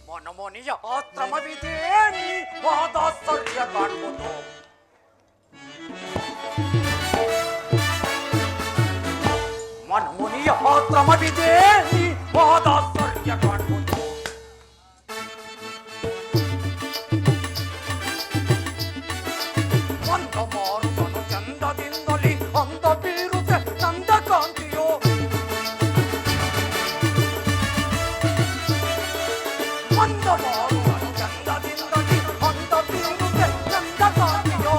ಮನಮೋನಿಯ ಆತ್ರಮವಿದೆ ನೀ ವಾದಾಸರ್ಯ ಕಾಣುವುದು. ಮನಮೋನಿಯ ಆತ್ರಮವಿದೆ ನೀ ವಾದಾಸರ್ಯ ಕಾಣುವುದು. ಮಂದ ಮಾರುತನು ಚಂದದಿಂದಲಿ ಅಂದ ಬೀರುತ್ತೆ ನಂದ ಕಾಂತಿಯೋ. ಮಂದ ಮಾರುತನು ಚಂದದಿಂದಲಿ ಅಂದ ಬೀರುತ್ತೆ ನಂದ ಕಾಂತಿಯೋ.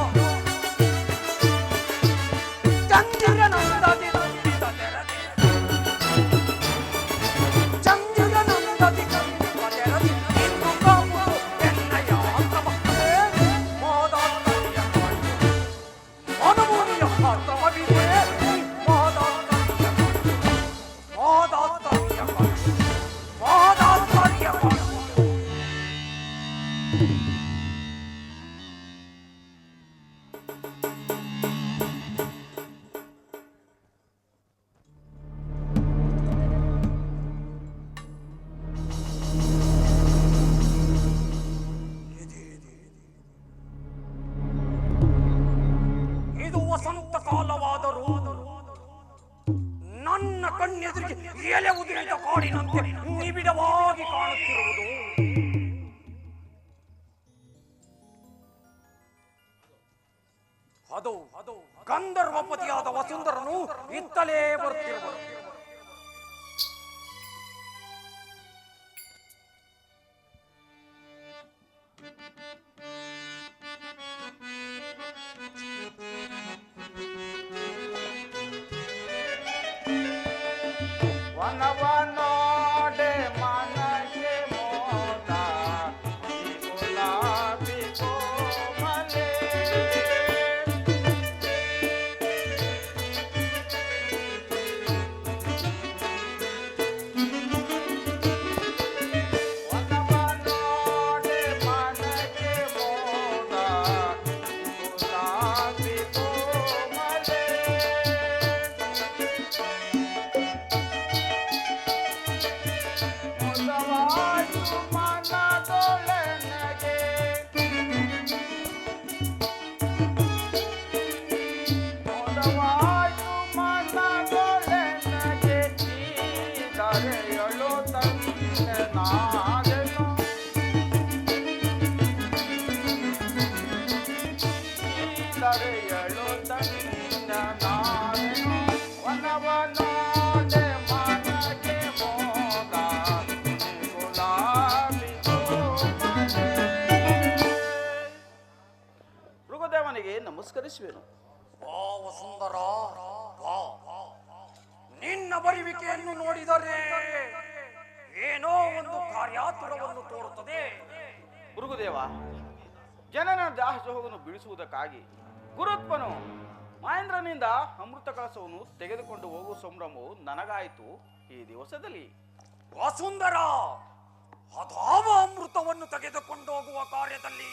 ಚಂದಿರ ನಂದದಿ ನಂಬಿದ ತೆರದಿ, ಚಂದಿರ ನಂದದಿ ನಂಬಿದ ತೆರದಿ ಇಂದು ಕಾಮುದು ಎನ್ನಯ ಆತ್ರಮವೇ ವಾದಾಸರ್ಯ ಕಾಣುವುದು. ಮನಮೋನಿಯ ಆತ್ರಮವಿದೆ ವಾದಾಸರ್ಯ ಕಾಣುವುದು. ವಾದಾಸರ್ಯ ಕಾಣುವುದು. ವಾದಾಸರ್ಯ ಕಾಣುವುದು. ಇದು ವಸಂತ ಕಾಲವಾದರೂ ನನ್ನ ಕಣ್ಣೆದುರಿಗೆ ಎಲೆ ಉದುರಿದ ಕಾಡಿನಂತೆ ನಿಬಿಡವಾಗಿ ಕಾಣುತ್ತಿರುವುದು. ಅದು ಗಂಧರ್ವಪತಿಯಾದ ವಸುಂಧರನು ಇತ್ತಲೇ ಬರುತ್ತಿರುವುದು. ವನವನೋಡೆ ಮನಗೆ ಮೋದ ಗುಲಾಬಿ ಕೋಮಲೆ. ವನವನೋಡೆ ಮನಗೆ ಮೋದ ಗುಲಾಬಿ ಕೋಮಲೆ. ಮೊದವಾಯ್ತು ಮನದೊಳನಗೆ, ಮೊದವಾಯ್ತು ಮನದೊಳನಗೆ ಈ ಧರೆಯಳು ತನ್ನ ನಾದೆನು, ಈ ಧರೆಯಳು ತನ್ನ ನಾದೆನು. ವನವನೋಡೆ ಮನಗೆ ಮೋದ ಗುಲಾಬಿ ಕೋಮಲೆ. ಮೃಗದೇವನಿಗೆ ನಮಸ್ಕರಿಸುವೆನು. ವಾ ವಸುಂಧರ, ವಾ. ನಿನ್ನ ಬರುವಿಕೆಯನ್ನು ನೋಡಿದರೆ ಏನೋ ಒಂದು ಕಾರ್ಯಾತುರವನ್ನು ತೋರುತ್ತದೆ. ಮೃಗದೇವ, ಜನನ ದಾಸೋಹವನ್ನು ಬಿಡಿಸುವುದಕ್ಕಾಗಿ ಗುರುತ್ವನು ಮಹೇಂದ್ರನಿಂದ ಅಮೃತ ಕಳಸವನ್ನು ತೆಗೆದುಕೊಂಡು ಹೋಗುವ ಸಂಭ್ರಮವು ನನಗಾಯಿತು ಈ ದಿವಸದಲ್ಲಿ. ವಸುಂಧರ, ಅದಾವ ಅಮೃತವನ್ನು ತೆಗೆದುಕೊಂಡು ಹೋಗುವ ಕಾರ್ಯದಲ್ಲಿ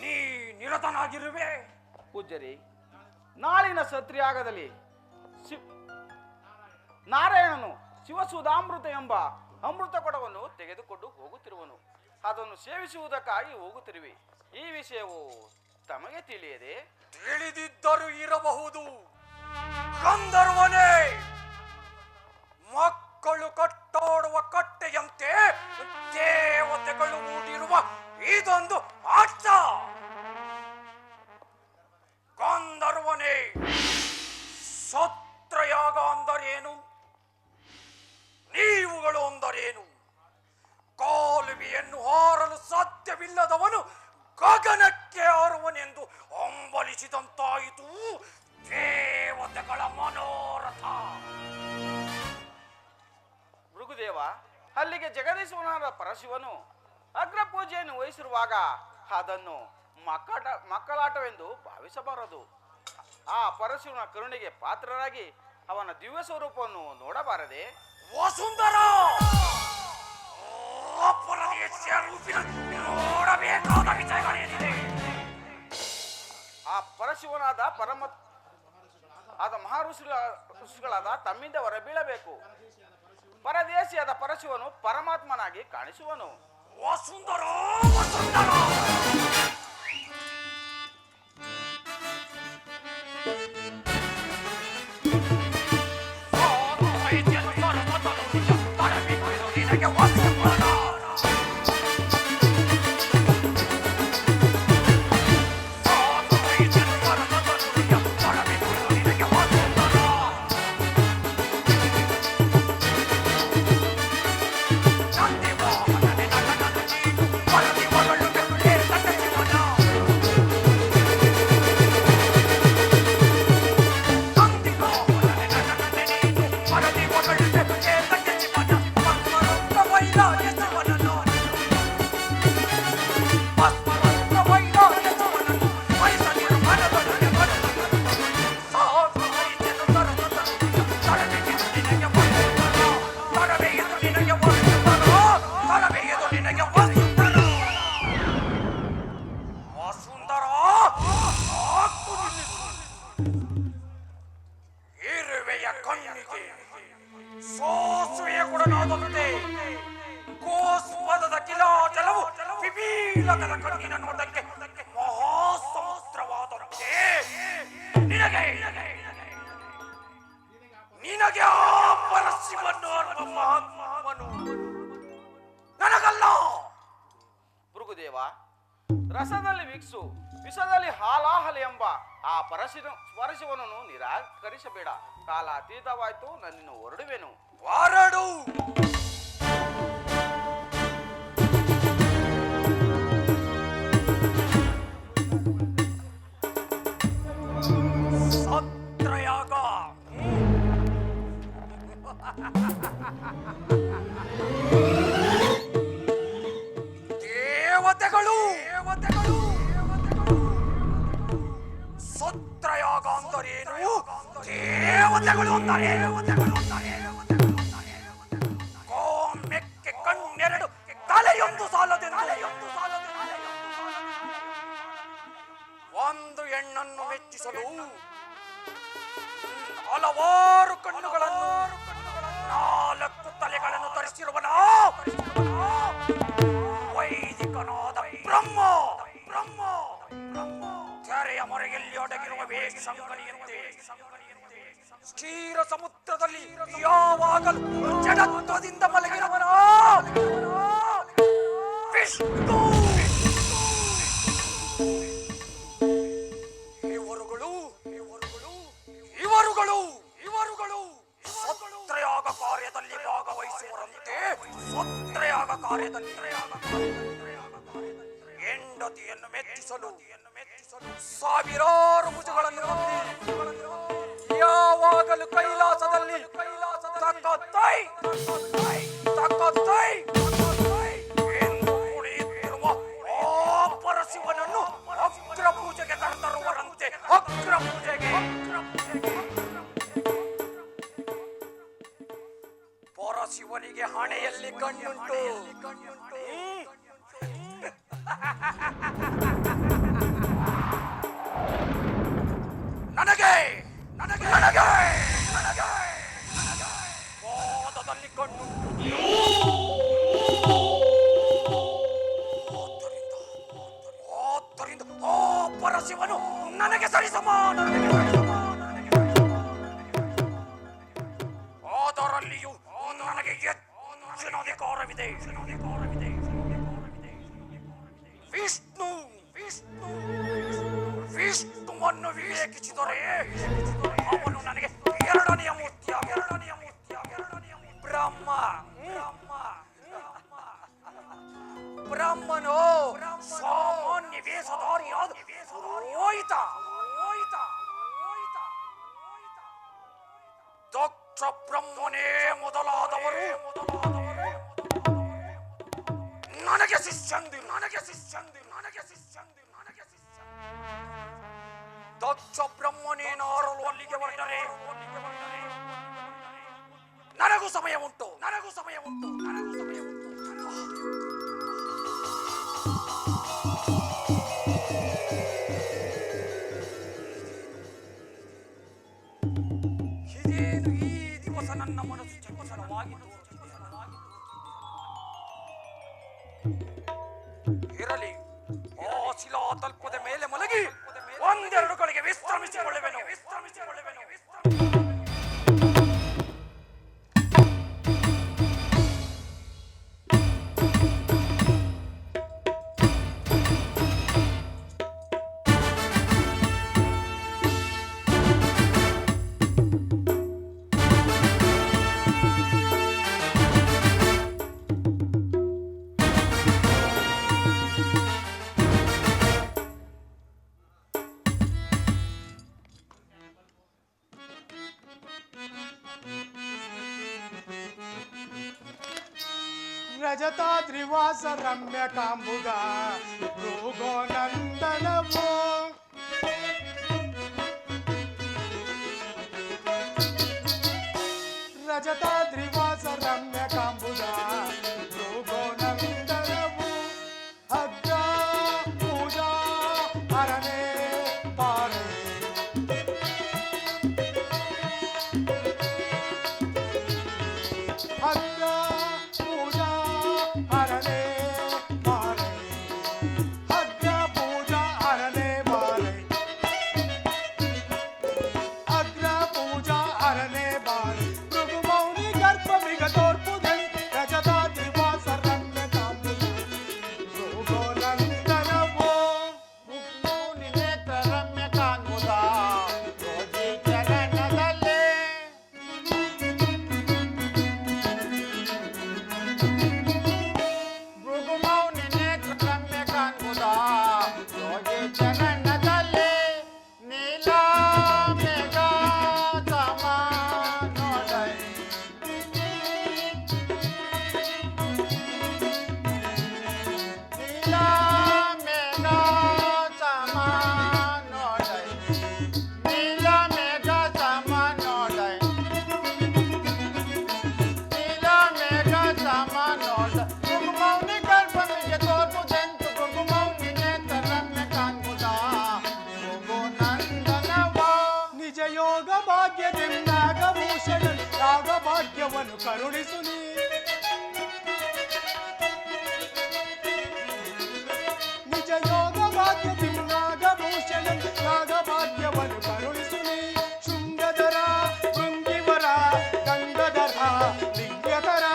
ನೀ ನಿರತನಾಗಿರುವೆ. ಪೂಜ್ಯರಿ, ನಾಳಿನ ಸತ್ರಿಯಾಗದಲ್ಲಿ ನಾರಾಯಣನು ಶಿವಸುಧಾಮೃತ ಎಂಬ ಅಮೃತ ಕೊಡವನ್ನು ತೆಗೆದುಕೊಂಡು ಹೋಗುತ್ತಿರುವನು. ಅದನ್ನು ಸೇವಿಸುವುದಕ್ಕಾಗಿ ಹೋಗುತ್ತಿರುವೆ. ಈ ವಿಷಯವು ತಮಗೆ ತಿಳಿಯದೆ? ತಿಳಿದಿದ್ದರೂ ಇರಬಹುದು. ಗಂಧರ್ವನೇ, ಮಕ್ಕಳು ಕಟ್ಟಾಡುವ ಕಟ್ಟೆಯಂತೆ ದೇವತೆಗಳು ಮೂಡಿರುವ ಇದೊಂದು ಆಟ. ಗಂಧರ್ವನೇ, ಸತ್ರಯಾಗ ಅಂದರೇನು? ನೀವುಗಳು ಅಂದರೇನು? ಕಾಲುವೆಯನ್ನು ಹಾರಲು ಸಾಧ್ಯವಿಲ್ಲದವನು ಗಗನಕ್ಕೆ ಹಾರುವನೆಂದು ಹಂಬಲಿಸಿದಂತಾಯಿತು ದೇವತೆಗಳ ಮನೋರಥ. ಮೃಗುದೇವ, ಅಲ್ಲಿಗೆ ಜಗದೀಶ್ವರನಾದ ಪರಶಿವನು ಅಗ್ರ ಪೂಜೆಯನ್ನು ವಹಿಸಿರುವಾಗ ಅದನ್ನು ಮಕ್ಕಳಾಟವೆಂದು ಭಾವಿಸಬಾರದು. ಆ ಪರಶಿವನ ಕರುಣೆಗೆ ಪಾತ್ರರಾಗಿ ಅವನ ದಿವ್ಯ ಸ್ವರೂಪವನ್ನು ನೋಡಬಾರದೆ? ವಸುಂಧರ, ನೋಡಬೇಕಾದ ವಿಷಯಗಳೇನಿದೆ? ಆ ಪರಶಿವನಾದ ಆದ ಋಷಿಗಳಾದ ತಮ್ಮಿಂದ ಹೊರಬೀಳಬೇಕು. ಪರದೇಶಿಯಾದ ಪರಶಿವನು ಪರಮಾತ್ಮನಾಗಿ ಕಾಣಿಸುವನು. ವಸುಂಧರ ವಸುಂಧರ ನಿನಗೆ ಪರಶಿವನು ಮಹಾತ್ಮನು ನನಗಲ್ಲ. ಭೃಗುದೇವ, ರಸದಲ್ಲಿ ವಿಕ್ಸು ವಿಷದಲ್ಲಿ ಹಾಲಾಹಲಿ ಎಂಬ ಆ ಪರಶಿವನನ್ನು ನಿರಾಕರಿಸಬೇಡ. ಕಾಲ ಅತೀತವಾಯ್ತು, ನನ್ನನ್ನು ಹೊರಡುವೆನು. ಹೊರಡು. ಸತ್ರಯಾಗ ದೇವತೆಗಳು ಸತ್ರಯಾಗ ಅಂದರೇನು? ದೇವತೆಗಳು ಗೋಮೆಕ್ಕೆ ಕಣ್ಣೆರಡು ತಲೆಯೊಂದು ಸಾಲದೆಂದು ಒಂದು ಹೆಣ್ಣನ್ನು ಮೆಚ್ಚಿಸಲು ಹಲವಾರು ಕಣ್ಣುಗಳನ್ನು, ನಾಲ್ಕು ತಲೆಗಳನ್ನು ತರಿಸಿರುವನ ವೈದಿಕನಾದ ಬ್ರಹ್ಮ ತೆರೆಯ ಮೊರೆಯಲ್ಲಿ ಅಡಗಿರುವ ವೇಷಂಗನಿಯಂತೆ ಕ್ಷೀರ ಸಮುದ್ರದಲ್ಲಿ ಯಾವಾಗಲೂ ಜಡತ್ವದಿಂದ ಮಲಗಿರುವನ ವಿಷ್ಣು. ಇವರುಗಳು ಸತ್ರಯಾಗ ಕಾರ್ಯದಲ್ಲಿ ಭಾಗವಹಿಸುವರಂತೆ ಸತ್ರಯಾಗ ಕಾರ್ಯದಲ್ಲಿ ಹೆಂಡತಿಯನ್ನು ಮೆಚ್ಚಿಸಲು ಸಾವಿರಾರು ಭುಜಗಳನ್ನು ಹೊಂದಿ ಯಾವಾಗಲೂ ಕೈಲಾಸದಲ್ಲಿ ತಕತೈ ಎಂದು ಕುಣಿಯುತ್ತಿರುವ ಆ ಪರಶಿವನನ್ನು ಅಗ್ರ ಪೂಜೆಗೆ ಕರೆತರುವರಂತೆ. ಅಗ್ರ ಪೂಜೆಗೆ ಪರಶಿವನಿಗೆ ಹಣೆಯಲ್ಲಿ ಕಣ್ಣುಂಟು. ನನಗೆ ಪಾದದಲ್ಲಿ ಕಣ್ಣು. ಆದ್ದರಿಂದ ಆ ಪರಶಿವನು ನನಗೆ ಸರಿಸಮಾನ. ಅದರಲ್ಲಿಯೂ ನನಗೆ ಹೆಚ್ಚಿನ ಅಧಿಕಾರವಿದೆ. ವಿಷ್ಣುವನ್ನು ವಿವೇಕಿಸಿದರೆ ಅವನು ನನಗೆ ಎರಡನೆಯ ಮೂರ್ತಿಯಾಗ ಬ್ರಹ್ಮನು ಸಾಮಾನ್ಯ ವೇಷಧಾರಿಯಾದ ಪುರೋಹಿತ. ದಕ್ಷ ಬ್ರಹ್ಮನೇ ಮೊದಲಾದವರು ನನಗೆ ಶಿಷ್ಯಂದಿ. ದಕ್ಷ ಬ್ರಹ್ಮನೇನಾರಲು ಅಲ್ಲಿಗೆ ಹೊರಟರೆ ನನಗೂ ಸಮಯ ಉಂಟು. ಇದೇನು ನನ್ನ ಮನಸ್ಸು ಚಂಚಲವಾಗಿತ್ತು. ಇರಲಿ, ಆ ಶಿಲಾ ತಲ್ಪದ ಮೇಲೆ ಮಲಗಿ ಒಂದೆರಡು ಗಳಿಗೆ ವಿಶ್ರಮಿಸಿಕೊಳ್ಳುವೆನು. ರಜತಾದ್ರಿವಾಸ ರಮ್ಯ ಕಾಂಬುದ ಭೃಗೋ ನಂದನವೋ ರಜತಾದ್ರಿವಾಸ ರಮ್ಯ ಕಾಂಬುದ ಭೃಗೋ ನಂದನವೋ ಅಗ್ರ ಪೂಜಾ ಅರನೆ ಪಾರೆ ಅಗ್ರ ಪೂಜಾ ಅರನೆ ಮಾರೆ ಅಗ್ರ ಪೂಜಾ ಅರನೆ ಮಾರೆ ಅಗ್ರ ಪೂಜಾ ಅರನೆ ಮಾರೆ ಭೃಗು ಮೌನಿ ಗರ್ಭ ವಿಗತೋರ್ಪುದನ್ ರಜತಾದ್ರಿವಾಸ ರಮ್ಯ ಕಾಂಬುದ ಭೃಗೋ ನಂದನವೋ ಮೌನಿ ನೇತ್ರ ರಮ್ಯ ಕಾಂಬುದ ರೋಜಿ ಚರಣದಲ್ಲೇ ಭೃಗು ಮೌನಿ ನೇತ್ರ ರಮ್ಯ ಕಾಂಬುದ ರೋಜಿ ಚರಣದಲ್ಲೇ ನೀಲ ಮೇಘ ಸಮ ನೋಡೈ ನೀಲ ಮೇಘ ಸಮ ನೋಡೈ ನೀಲ ಮೇಘ ಸಮ ನೋಡೈ ನೀಲ ಮೇಘ ಸಮ ನೋಡ ಭೃಗುಮೌನಿ ಗರ್ಭಮಿಗೆ ತೋರ್ಪುದೆಂತು ಭೃಗುಮೌನಿ ನೇತ್ರ ರಮ್ಯ ಕಾಂಬುದ ಭೃಗು ನಂದನವೋ ನಿಜ ಯೋಗ ಭಾಗ್ಯದಿಂದಾಗಭೂಷಣ ಯಾಗ ಭಾಗ್ಯವನ್ನು ಕರುಣಿಸು ನೀ ನಿಜ ಯೋಗ ಭಾಗ್ಯದಿಂದಾಗಭೂಷಣ ಯಾಗ ಭಾಗ್ಯವನ್ನು ಕರುಣಿಸು ನೀ ಶೃಂಗಧರ ಭೃಂಗಿವರ ಗಂಗಧರ ದಿವ್ಯಧರ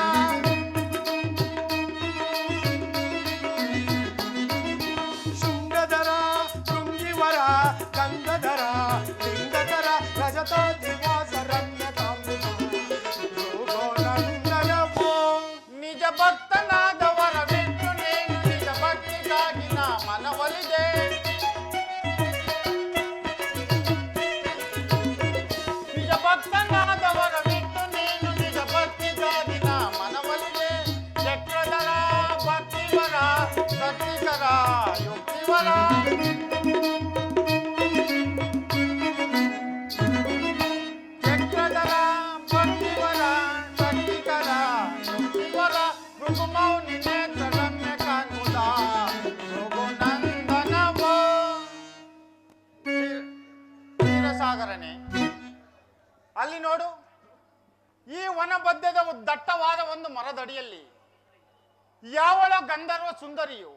ಶೃಂಗಧರ ಭೃಂಗಿವರ ಗಂಗಧರ ಲಿಂಗಧರ ರಜತಾದ್ರಿವಾಸ ರಮ್ಯ ಕಾಂಬುದ ಭೃಗೋ ನಂದನವೋ ನಿಜ ಭಕ್ತನಾದವರ ಬಿಟ್ಟು ನೀನು ನಿಜ ಭಕ್ತಿಗಾಗಿ ನಾ ಮನವೊಲಿದೆ ನಿಜ ಭಕ್ತನಾದವರ ಬಿಟ್ಟು ನೀನು ನಿಜ ಭಕ್ತಿಗಾಗಿ ನಾ ಮನವೊಲಿದೆ ಚಕ್ರಧರ ಭಕ್ತಿವರ ಸತ್ಯಕರ ಯುಕ್ತಿವರ ಚಕ್ರಧರ ಭಕ್ತಿವರ ಸತ್ಯಕರ ಯುಕ್ತಿವರ ಭೃಗುಮೌನಿ ನೇತ್ರ ರಮ್ಯ ಕಾಂಬುದ ಭೃಗು ನಂದನವೋ ಕ್ಷೀರಸಾಗರನೇ ಅಲ್ಲಿ ನೋಡು ಈ ವನಬದ್ಧದ ದಟ್ಟವಾದ ಒಂದು ಮರದಡಿಯಲ್ಲಿ ಯಾವಳ ಗಂಧರ್ವ ಸುಂದರಿಯು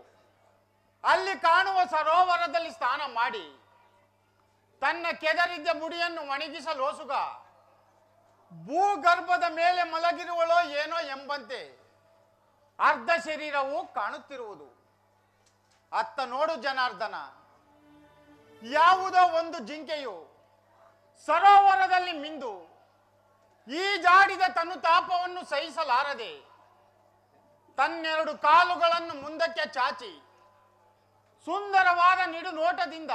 ಅಲ್ಲಿ ಕಾಣುವ ಸರೋವರದಲ್ಲಿ ಸ್ನಾನ ಮಾಡಿ ತನ್ನ ಕೆದರಿದ್ದ ಮುಡಿಯನ್ನು ಒಣಗಿಸಲೋಸುಗ ಭೂಗರ್ಭದ ಮೇಲೆ ಮಲಗಿರುವಳೋ ಏನೋ ಎಂಬಂತೆ ಅರ್ಧ ಶರೀರವು ಕಾಣುತ್ತಿರುವುದು. ಅತ್ತ ನೋಡು ಜನಾರ್ದನ, ಯಾವುದೋ ಒಂದು ಜಿಂಕೆಯು ಸರೋವರದಲ್ಲಿ ಮಿಂದು ಈ ಜಾಡಿದ ತನು ತಾಪವನ್ನು ಸಹಿಸಲಾರದೆ ತನ್ನೆರಡು ಕಾಲುಗಳನ್ನು ಮುಂದಕ್ಕೆ ಚಾಚಿ ಸುಂದರವಾದ ನಿಡು ನೋಟದಿಂದ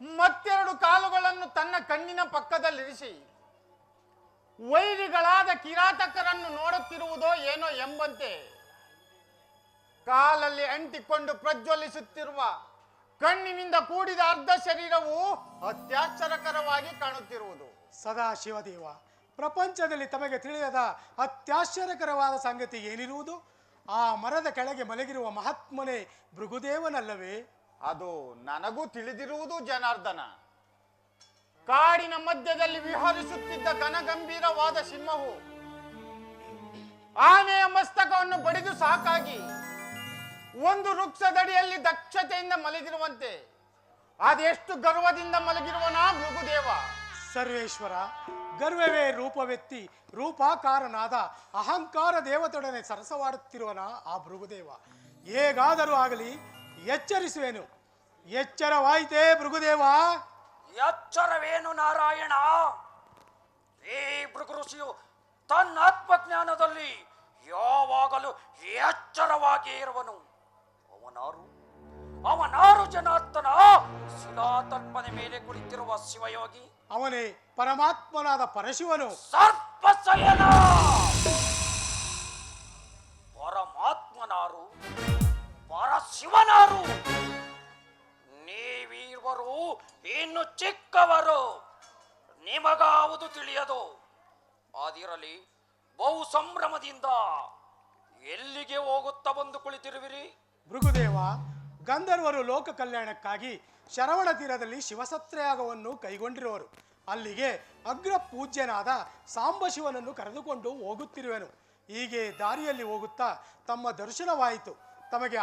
ಮತ್ತೆರಡು ಕಾಲುಗಳನ್ನು ತನ್ನ ಕಣ್ಣಿನ ಪಕ್ಕದಲ್ಲಿರಿಸಿ ವೈರಿಗಳಾದ ಕಿರಾತಕರನ್ನು ನೋಡುತ್ತಿರುವುದೋ ಏನೋ ಎಂಬಂತೆ ಕಾಲಲ್ಲಿ ಅಂಟಿಕೊಂಡು ಪ್ರಜ್ವಲಿಸುತ್ತಿರುವ ಕಣ್ಣಿನಿಂದ ಕೂಡಿದ ಅರ್ಧ ಶರೀರವು ಅತ್ಯಾಶ್ಚರ್ಯಕರವಾಗಿ ಕಾಣುತ್ತಿರುವುದು. ಸದಾ ಶಿವದೇವ, ಪ್ರಪಂಚದಲ್ಲಿ ತಮಗೆ ತಿಳಿಯದ ಅತ್ಯಾಶ್ಚರ್ಯಕರವಾದ ಸಂಗತಿ ಏನಿರುವುದು? ಆ ಮರದ ಕೆಳಗೆ ಮಲಗಿರುವ ಮಹಾತ್ಮನೇ ಭೃಗುದೇವನಲ್ಲವೇ? ಅದು ನನಗೂ ತಿಳಿದಿರುವುದು ಜನಾರ್ದನ. ಕಾಡಿನ ಮಧ್ಯದಲ್ಲಿ ವಿಹರಿಸುತ್ತಿದ್ದ ಘನಗಂಭೀರವಾದ ಸಿಂಹವು ಆನೆಯ ಮಸ್ತಕವನ್ನು ಬಡಿದು ಸಾಕಾಗಿ ಒಂದು ವೃಕ್ಷದಡಿಯಲ್ಲಿ ದಕ್ಷತೆಯಿಂದ ಮಲಗಿರುವಂತೆ ಅದೆಷ್ಟು ಗರ್ವದಿಂದ ಮಲಗಿರುವನ ಭೃಗುದೇವ. ಸರ್ವೇಶ್ವರ, ಗರ್ವವೇ ರೂಪವೆತ್ತಿ ರೂಪಾಕಾರನಾದ ಅಹಂಕಾರ ದೇವತೊಡನೆ ಸರಸವಾಡುತ್ತಿರುವನ ಆ ಭೃಗುದೇವ. ಹೇಗಾದರೂ ಆಗಲಿ ಎಚ್ಚರಿಸುವೆನು. ಎಚ್ಚರವಾಯಿತೇ ಭೃಗುದೇವ? ಎಚ್ಚರವೇನು ನಾರಾಯಣ? ಈ ಭೃಗು ಋಷಿಯು ತನ್ನ ಆತ್ಮಜ್ಞಾನದಲ್ಲಿ ಯಾವಾಗಲೂ ಎಚ್ಚರವಾಗಿ ಇರುವನು. ಅವನಾರು ಜನಾರ್ದನ ಶಿಲಾತಲ್ಪದ ಮೇಲೆ ಕುಳಿತಿರುವ ಶಿವಯೋಗಿ. ಅವನೇ ಪರಮಾತ್ಮನಾದ ಪರಶಿವನು. ಸರ್ಪಸಯನ ಪರಮಾತ್ಮನಾರು, ಪರಶಿವನಾರು. ನೀವೀರ್ವರು ಇನ್ನು ಚಿಕ್ಕವರು, ನಿಮಗಾವುದು ತಿಳಿಯದು. ಆದಿರಲಿ, ಬಹು ಸಂಭ್ರಮದಿಂದ ಎಲ್ಲಿಗೆ ಹೋಗುತ್ತಾ ಬಂದು ಕುಳಿತಿರುವಿರಿ? ಭೃಗುದೇವ, ಗಂಧರ್ವರು ಲೋಕ ಕಲ್ಯಾಣಕ್ಕಾಗಿ ಶರವಣ ತೀರದಲ್ಲಿ ಶಿವಸತ್ರಯಾಗವನ್ನು ಕೈಗೊಂಡಿರುವರು. ಅಲ್ಲಿಗೆ ಅಗ್ರ ಪೂಜ್ಯನಾದ ಸಾಂಬಶಿವನನ್ನು ಕರೆದುಕೊಂಡು ಹೋಗುತ್ತಿರುವೆನು. ಹೀಗೆ ದಾರಿಯಲ್ಲಿ ಹೋಗುತ್ತಾ ತಮ್ಮ ದರ್ಶನವಾಯಿತು. ತಮಗೆ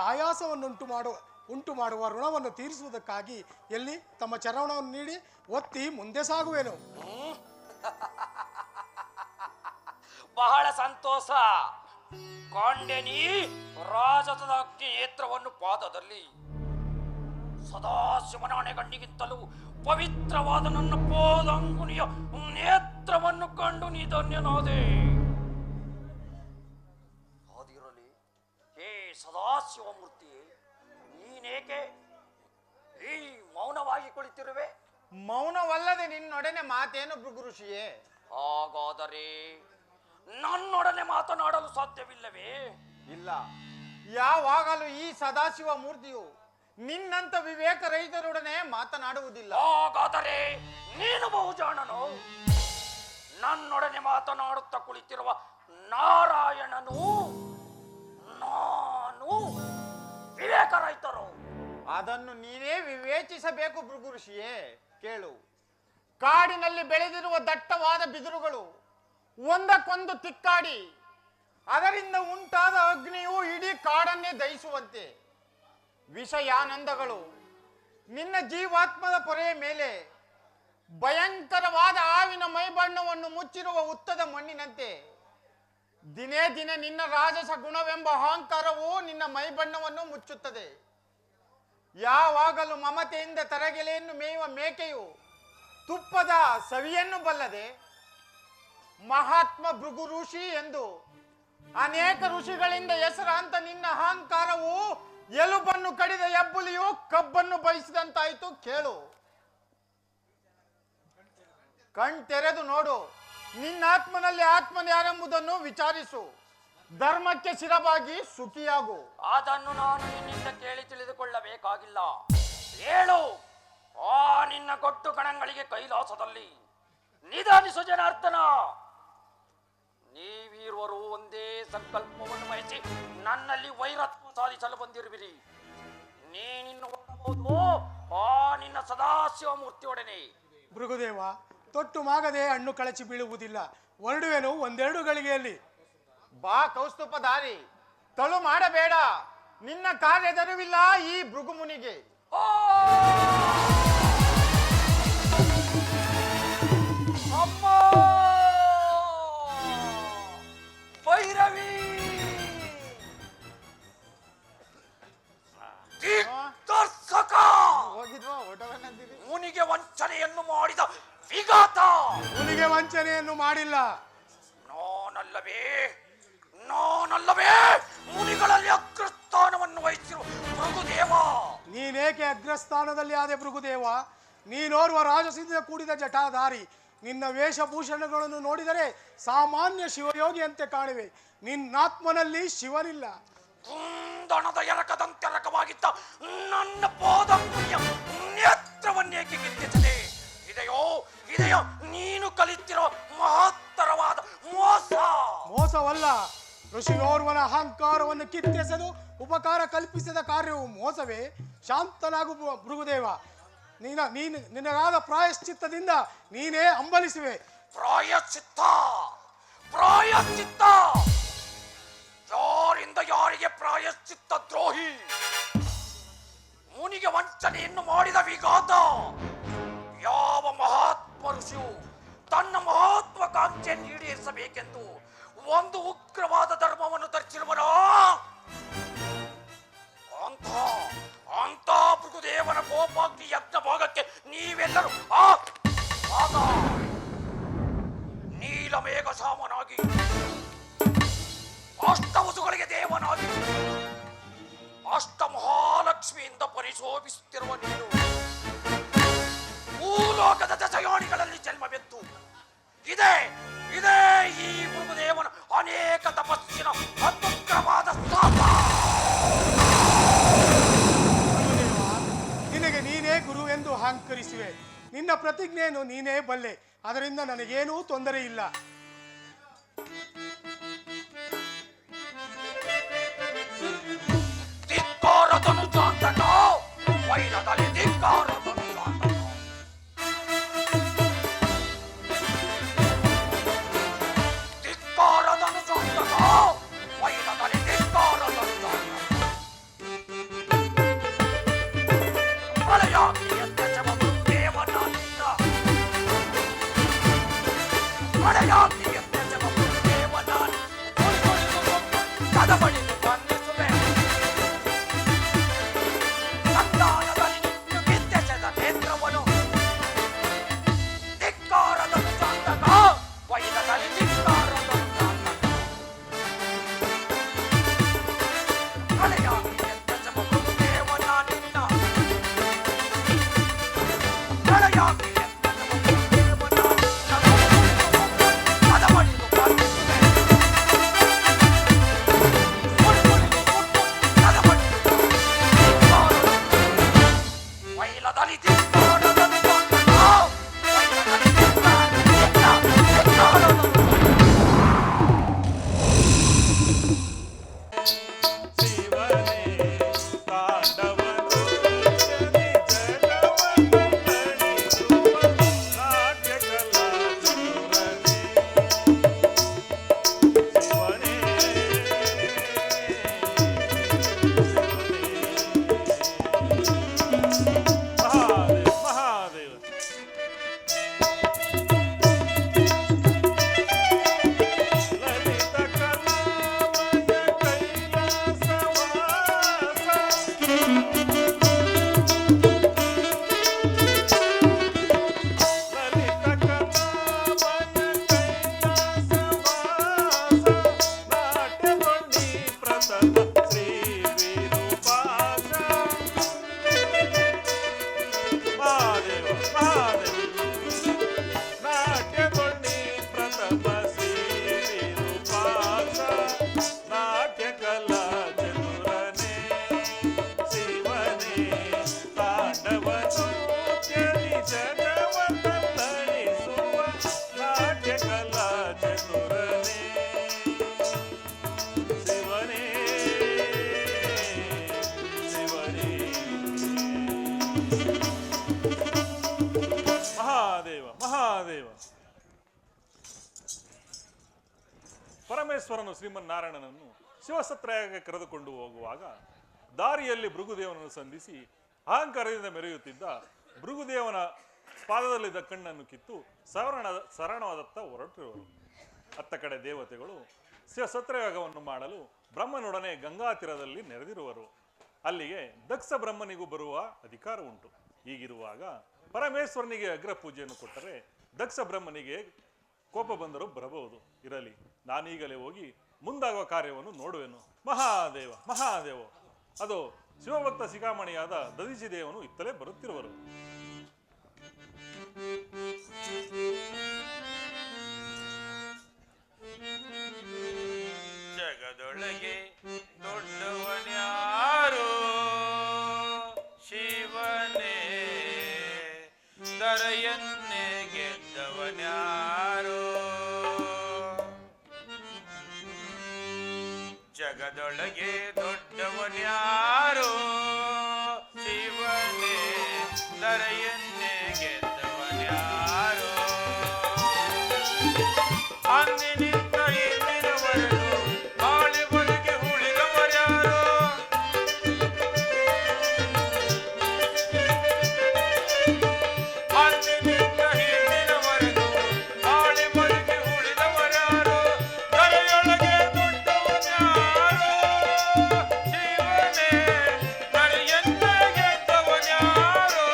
ಉಂಟು ಮಾಡುವ ಋಣವನ್ನು ತೀರಿಸುವುದಕ್ಕಾಗಿ ಎಲ್ಲಿ ತಮ್ಮ ಚರಣವನ್ನು ನೀಡಿ ಒತ್ತಿ ಮುಂದೆ ಸಾಗುವೆನು. ಬಹಳ ಸಂತೋಷ ಕೊಂಡೆನಿ. ರಾಜಸದ ಅಗ್ನಿ ನೇತ್ರವನ್ನು ಪಾದದಲ್ಲಿ ಸದಾಶಿವನ ಗಣ್ಣಿಗಿಂತಲೂ ಪವಿತ್ರವಾದ ನನ್ನ ಪಾದಂಗುನಿಯ ನೇತ್ರವನ್ನು ಕಂಡು ನೀ ಧನ್ಯನಾದೆ. ಅದಿರಲಿ, ಹೇ ಸದಾಶಿವ ಮೂರ್ತಿಯೇ, ನೀನೇಕೆ ಈ ಮೌನವಾಗಿ ಕುಳಿತಿರುವೆ? ಮೌನವಲ್ಲದೆ ನಿನ್ನೊಡನೆ ಮಾತೇನು ಭೃಗು ಋಷಿಯೇ? ಹಾಗಾದರೆ ನನ್ನೊಡನೆ ಮಾತನಾಡಲು ಸಾಧ್ಯವಿಲ್ಲವೇ? ಇಲ್ಲ, ಯಾವಾಗಲೂ ಈ ಸದಾಶಿವ ಮೂರ್ತಿಯು ನಿನ್ನಂತ ವಿವೇಕ ರಹಿತರೊಡನೆ ಮಾತನಾಡುವುದಿಲ್ಲ. ಹಾಗಾದರೆ ನೀನು ಬಹುಜಾಣನು. ನನ್ನೊಡನೆ ಮಾತನಾಡುತ್ತಾ ಕುಳಿತಿರುವ ನಾರಾಯಣನು ನಾನು ವಿವೇಕ ರಹಿತರು. ಅದನ್ನು ನೀನೇ ವಿವೇಚಿಸಬೇಕು ಭೃಗು ಋಷಿಯೇ. ಕೇಳು, ಕಾಡಿನಲ್ಲಿ ಬೆಳೆದಿರುವ ದಟ್ಟವಾದ ಬಿದಿರುಗಳು ಒಂದಕ್ಕೊಂದು ತಿಕ್ಕಾಡಿ ಅದರಿಂದ ಉಂಟಾದ ಅಗ್ನಿಯು ಇಡೀ ಕಾಡನ್ನೇ ದಹಿಸುವಂತೆ ವಿಷಯಾನಂದಗಳು ನಿನ್ನ ಜೀವಾತ್ಮದ ಪೊರೆಯ ಮೇಲೆ ಭಯಂಕರವಾದ ಹಾವಿನ ಮೈಬಣ್ಣವನ್ನು ಮುಚ್ಚಿರುವ ಉತ್ತದ ಮಣ್ಣಿನಂತೆ ದಿನೇ ದಿನೇ ನಿನ್ನ ರಾಜಸ ಗುಣವೆಂಬ ಅಹಂಕಾರವು ನಿನ್ನ ಮೈಬಣ್ಣವನ್ನು ಮುಚ್ಚುತ್ತದೆ. ಯಾವಾಗಲೂ ಮಮತೆಯಿಂದ ತರಗೆಲೆಯನ್ನು ಮೇಯುವ ಮೇಕೆಯು ತುಪ್ಪದ ಸವಿಯನ್ನು ಬಲ್ಲದೆ ಮಹಾತ್ಮ ಭೃಗು ಋಷಿ ಎಂದು ಅನೇಕ ಋಷಿಗಳಿಂದ ಹೆಸರಾಂತ ನಿನ್ನ ಅಹಂಕಾರವು ಎಲುಬನ್ನು ಕಡಿದ ಹೆಬ್ಬುಲಿಯು ಕಬ್ಬನ್ನು ಬಯಸಿದಂತಾಯಿತು. ಕೇಳು, ಕಣ್ತೆರೆದು ನೋಡು, ನಿನ್ನ ಆತ್ಮನಲ್ಲಿ ಆತ್ಮನ ಯಾರೆಂಬುದನ್ನು ವಿಚಾರಿಸು. ಧರ್ಮಕ್ಕೆ ಶಿರವಾಗಿ ಸುಖಿಯಾಗು. ಅದನ್ನು ನಾನು ನಿನ್ನಿಂದ ಕೇಳಿ ತಿಳಿದುಕೊಳ್ಳಬೇಕಾಗಿಲ್ಲ. ಹೇಳು, ಆ ನಿನ್ನ ಕೊಟ್ಟು ಗಣಗಳಿಗೆ ಕೈಲಾಸದಲ್ಲಿ ನಿಧಾನಿಸು ಜನಾರ್ದನ. ನೀವೀರುವರು ಒಂದೇ ಸಂಕಲ್ಪವನ್ನು ವಹಿಸಿ ನನ್ನಲ್ಲಿ ವೈರತ್ವ ಸಾಧಿಸಲು ಬಂದಿರುವಿರಿ. ನೀನಿನ್ನು ಹೊರಡಬಹುದು ಆ ನಿನ್ನ ಸದಾಶಿವ ಮೂರ್ತಿಯೊಡನೆ. ಭೃಗುದೇವ, ತೊಟ್ಟು ಮಾಗದೆ ಹಣ್ಣು ಕಳಚಿ ಬೀಳುವುದಿಲ್ಲ. ಹೊರಡುವೆನು ಒಂದೆರಡು ಗಳಿಗೆಯಲ್ಲಿ. ಬಾ ಕೌಸ್ತುಪಧಾರಿ, ತಳು ಮಾಡಬೇಡ. ನಿನ್ನ ಕಾರ್ಯದರಿವಿಲ್ಲ ಈ ಭೃಗುಮುನಿಗೆ. ಅಮ್ಮ ಭೈರವಿ, ದರ್ಶಕ ಹೋಗಿದ್ವಾ ಓಟವನ್ನಂದಿರಿ? ಮುನಿಗೆ ವಂಚನೆಯನ್ನು ಮಾಡಿದ ವಿಘಾತ. ಮುನಿಗೆ ವಂಚನೆಯನ್ನು ಮಾಡಿಲ್ಲ. ನಾನಲ್ಲವೇ ಮುನಿಗಳಲ್ಲಿ ಅಗ್ರಸ್ಥಾನವನ್ನು ವಹಿಸಿರುವ ಭೃಗುದೇವ. ನೀನೇಕೆ ಅಗ್ರಸ್ಥಾನದಲ್ಲಿ ಆದೆ ಭೃಗುದೇವ? ನೀನೋರ್ವ ರಾಜಸಿಂದ ಕೂಡಿದ ಜಟಾಧಾರಿ. ನಿನ್ನ ವೇಷಭೂಷಣಗಳನ್ನು ನೋಡಿದರೆ ಸಾಮಾನ್ಯ ಶಿವಯೋಗಿಯಂತೆ ಕಾಣುವೆ. ನಿನ್ನಾತ್ಮನಲ್ಲಿ ಶಿವನಿಲ್ಲ. ಕುಂದಣದ ಎರಕದಂತೆರಕವಾಗಿದ್ದ ನನ್ನ ಪಾದಂಗುಲಿಯ ನೇತ್ರವನ್ನೇಕೆ ಕಿತ್ತಿಸದೆ? ಇದೆಯೋ ನೀನು ಕಲಿತಿರೋ ಮಹತ್ತರವಾದ ಮೋಸ. ಮೋಸವಲ್ಲ, ಋಷಿಯೋರ್ವನ ಅಹಂಕಾರವನ್ನು ಕಿತ್ತೆಸೆದು ಉಪಕಾರ ಕಲ್ಪಿಸಿದ ಕಾರ್ಯವು ಮೋಸವೇ? ಶಾಂತನಾಗು ಭೃಗುದೇವ. ನಿನಗಾದ ಪ್ರಾಯಶ್ಚಿತ್ತದಿಂದ ನೀನೇ ಹಂಬಲಿಸುವೆ. ಪ್ರಾಯಶ್ಚಿತ್ತ ಪ್ರಾಯಶ್ಚಿತ್ತ ಯಾರಿಂದ ಯಾರಿಗೆ ಪ್ರಾಯಶ್ಚಿತ್ತ ದ್ರೋಹಿ? ಮುನಿಗೆ ವಂಚನೆಯನ್ನು ಮಾಡಿದ ವಿಘಾತ. ಯಾವ ಮಹಾತ್ಮ ಋಷಿಯು ತನ್ನ ಮಹತ್ವಾಕಾಂಕ್ಷೆಯನ್ನು ಈಡೇರಿಸಬೇಕೆಂದು ಒಂದು ಉಗ್ರವಾದ ಧರ್ಮವನ್ನು ಧರಿಸಿರುವನೋ ಅಂತ ಭೃಗುದೇವನ ಕೋಪಾಗ್ನಿ ಯಜ್ಞ ಭಾಗಕ್ಕೆ ನೀವೆಲ್ಲರೂ ಆಗ ನೀಲಮೇಘ ಸಾಮನಾಗಿ ಅಷ್ಟವಸುಗಳಿಗೆ ದೇವನಾಗಿ ಅಷ್ಟ ಮಹಾಲಕ್ಷ್ಮಿಯಿಂದ ಪರಿಶೋಭಿಸುತ್ತಿರುವ ನೀನು ಭೂಲೋಕದ ದಶಯಾಣಿಗಳಲ್ಲಿ ಜನ್ಮವೆತ್ತು ಇದೇ ಈ ಭೃಗುದೇವನ ಅನೇಕ ತಪಸ್ಸಿನ ಅತ್ಯುಗ್ರವಾದ ಶಾಪ. ನಿನಗೆ ನೀನೇ ಗುರು ಎಂದು ಅಹಂಕರಿಸುವೆ. ನಿನ್ನ ಪ್ರತಿಜ್ಞೆಯನ್ನು ನೀನೇ ಬಲ್ಲೆ. ಅದರಿಂದ ನನಗೇನೂ ತೊಂದರೆ ಇಲ್ಲ. ಧಿಕ್ಕಾರದನು ಜಾತಕ ವೈರದಲ್ಲಿ ಧಿಕ್ಕಾರದನು ಜಾತಕ. ಧಿಕ್ಕಾರದನು ಜಾತಕ ವೈರದಲ್ಲಿ ಧಿಕ್ಕಾರದನು ಜಾತಕ. ಮಳೆಯಾಗ್ನಿಯಂತೆ ಜಗವು ದೇವನಾನಿಂದ ಮಳೆಯಾಗ್ನಿಯಂತೆ ಜಗವು ದೇವನಾನಿ ಕದಬಡಿದು ಬಂಧಿಸುವೆ. ಸಂಧಾನದಲ್ಲಿ ನಿಂತು ಕಿತ್ತೆಸೆದ ನೇತ್ರವನು ಧಿಕ್ಕಾರದನು ಜಾತಕ ವೈರದಲ್ಲಿ ಧಿಕ್ಕಾರದನು ಜಾತಕ. ಮಳೆಯಾಗ್ನಿಯಂತೆ ಜಗವು ದೇವನಾನಿಂದ ಪರಮೇಶ್ವರನು ಶ್ರೀಮನ್ನಾರಾಯಣನನ್ನು ಶಿವಸತ್ರಯಾಗಕ್ಕೆ ಕರೆದುಕೊಂಡು ಹೋಗುವಾಗ ದಾರಿಯಲ್ಲಿ ಭೃಗುದೇವನನ್ನು ಸಂಧಿಸಿ ಅಹಂಕಾರದಿಂದ ಮೆರೆಯುತ್ತಿದ್ದ ಭೃಗುದೇವನ ಪಾದದಲ್ಲಿದ್ದ ಕಣ್ಣನ್ನು ಕಿತ್ತು ಶರಣವದತ್ತ ಹೊರಟಿರುವರು. ಅತ್ತ ಕಡೆ ದೇವತೆಗಳು ಶಿವಸತ್ರಯಾಗವನ್ನು ಮಾಡಲು ಬ್ರಹ್ಮನೊಡನೆ ಗಂಗಾ ತೀರದಲ್ಲಿ ನೆರೆದಿರುವರು. ಅಲ್ಲಿಗೆ ದಕ್ಷ ಬ್ರಹ್ಮನಿಗೂ ಬರುವ ಅಧಿಕಾರ ಉಂಟು. ಹೀಗಿರುವಾಗ ಪರಮೇಶ್ವರನಿಗೆ ಅಗ್ರ ಪೂಜೆಯನ್ನು ಕೊಟ್ಟರೆ ದಕ್ಷ ಬ್ರಹ್ಮನಿಗೆ ಕೋಪ ಬಂದರೂ ಬರಬಹುದು. ಇರಲಿ, ನಾನೀಗಲೇ ಹೋಗಿ ಮುಂದಾಗುವ ಕಾರ್ಯವನ್ನು ನೋಡುವೆನು. ಮಹಾದೇವ ಮಹಾದೇವ. ಅದು ಶಿವಭಕ್ತ ಶಿಖಾಮಣಿಯಾದ ದದೀಚಿ ದೇವನು ಇತ್ತಲೇ ಬರುತ್ತಿರುವರು. ಜಗದೊಳಗೆ ದೊಡ್ಡವನ್ಯಾರು ಶಿವನೇ, ದರೆಯನ್ನೇ ಗೆದ್ದವನ್ಯಾರು. ಜಗದೊಳಗೆ ದೊಡ್ಡವನ್ಯಾರು ಶಿವನೇ, ದರೆಯ ಅಂದಿನಿಂದ ಇಂದಿನವರೆಗೂ ಬಾಳಿ ಬದುಕಿ ಉಳಿದವರ್ಯಾರು ಅಂದಿನಿಂದ ಇಂದಿನವರೆಗೂ ಬಾಳಿ ಬದುಕಿ ಉಳಿದವರ್ಯಾರು ಕರೆಯೊಳಗೆ ದೊಡ್ಡವನ್ಯಾರು ಜೀವನೇ ಕರೆಯನ್ನೇ ಗೆದ್ದವನ್ಯಾರು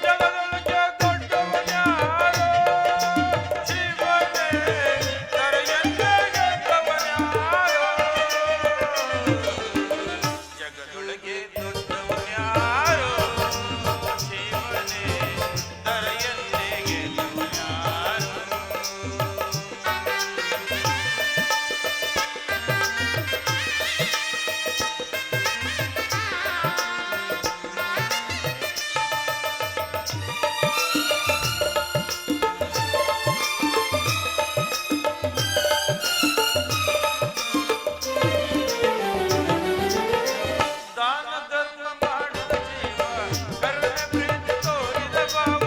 ಜಗದೊಳಗೆ ದೊಡ್ಡವನ್ಯಾರು ಜೀವನೇ ಕರೆಯನ್ನೇ ಗೆದ್ದವನ್ಯಾರು ಜಗದೊಳಗೆ ದೊಡ್ಡವನ್ಯಾರು ಜೀವನೇ ಕರೆಯನ್ನೇ ಗೆದ್ದವನ್ಯಾರು ದಾನ ಧರ್ಮ ಮಾಡಿದ ಜೀವ ಕರುಣೆ ಪ್ರೀತಿ ತೋರಿದ ಭಾವ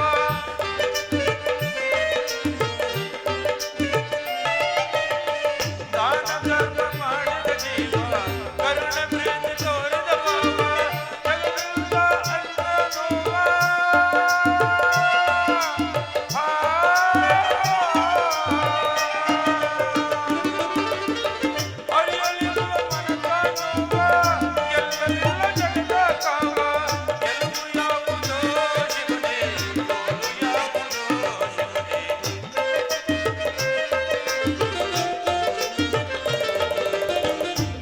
ದಾನ ಧರ್ಮ ಮಾಡಿದ ಜೀವ ಕರುಣೆ ಪ್ರೀತಿ ತೋರಿದ ಭಾವ ಜಗವೆಲ್ಲ ಅಲ್ಲ ನೋವ ಅರಿಯಲಿಲ್ಲ ಮನದ ನೋವ ಗೆಲ್ಲಲಿಲ್ಲ ಜಗದ ಕಾವ ಗೆಲುವು ಯಾವುದೋ ಶಿವನೇ ಸೋಲು ಯಾವುದೋ ಶಿವನೇ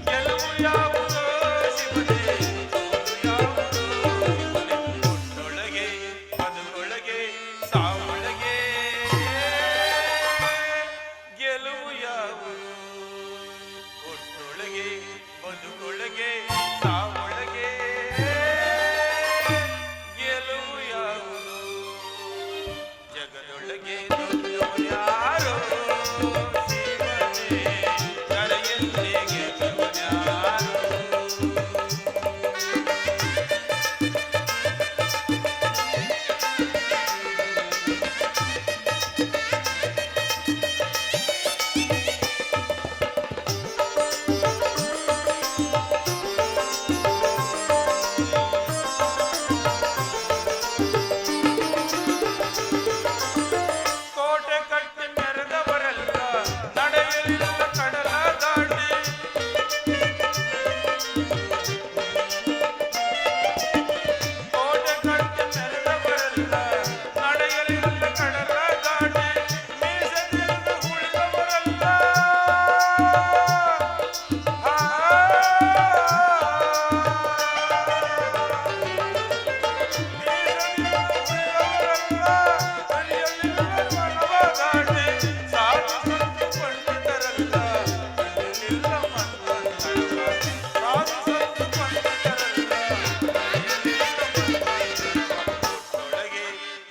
ಗೆಲುವು ಯಾವುದೋ ಶಿವನೇ ಸೋಲು ಯಾವುದೋ ಶಿವನೇ ಒಟ್ಟೊಳಗೆ ಮದುವೊಳಗೆ ಸಾವೊಳಗೆ ಗೆಲುವು ಯಾವುದು ಒಟ್ಟೊಳಗೆ ಬದುಕೊಳಗೆ ಸಾವೊಳಗೆ ಗೆಲುವು ಯಾವುದು ಜಗದೊಳಗೆ ದೊಡ್ಡವನ್ಯಾರೋ ಶಿವನೇ ಕರೆಯನ್ನೇ ಗೆದ್ದವನ್ಯಾರೋ ಕೋಟೆ ಕಟ್ಟಿ ಮೆರೆದವರೆಲ್ಲ ನಡೆಯಲಿಲ್ಲ ಕಡಲ ದಾಟಿ ಕೋಟೆ ಕಟ್ಟಿ ಮೆರೆದವರೆಲ್ಲ ನಡೆಯಲಿಲ್ಲ ಕಡಲ ದಾಟಿ ಮೀಸೆ ತಿರುಗಿ ಉಳಿದವರೆಲ್ಲ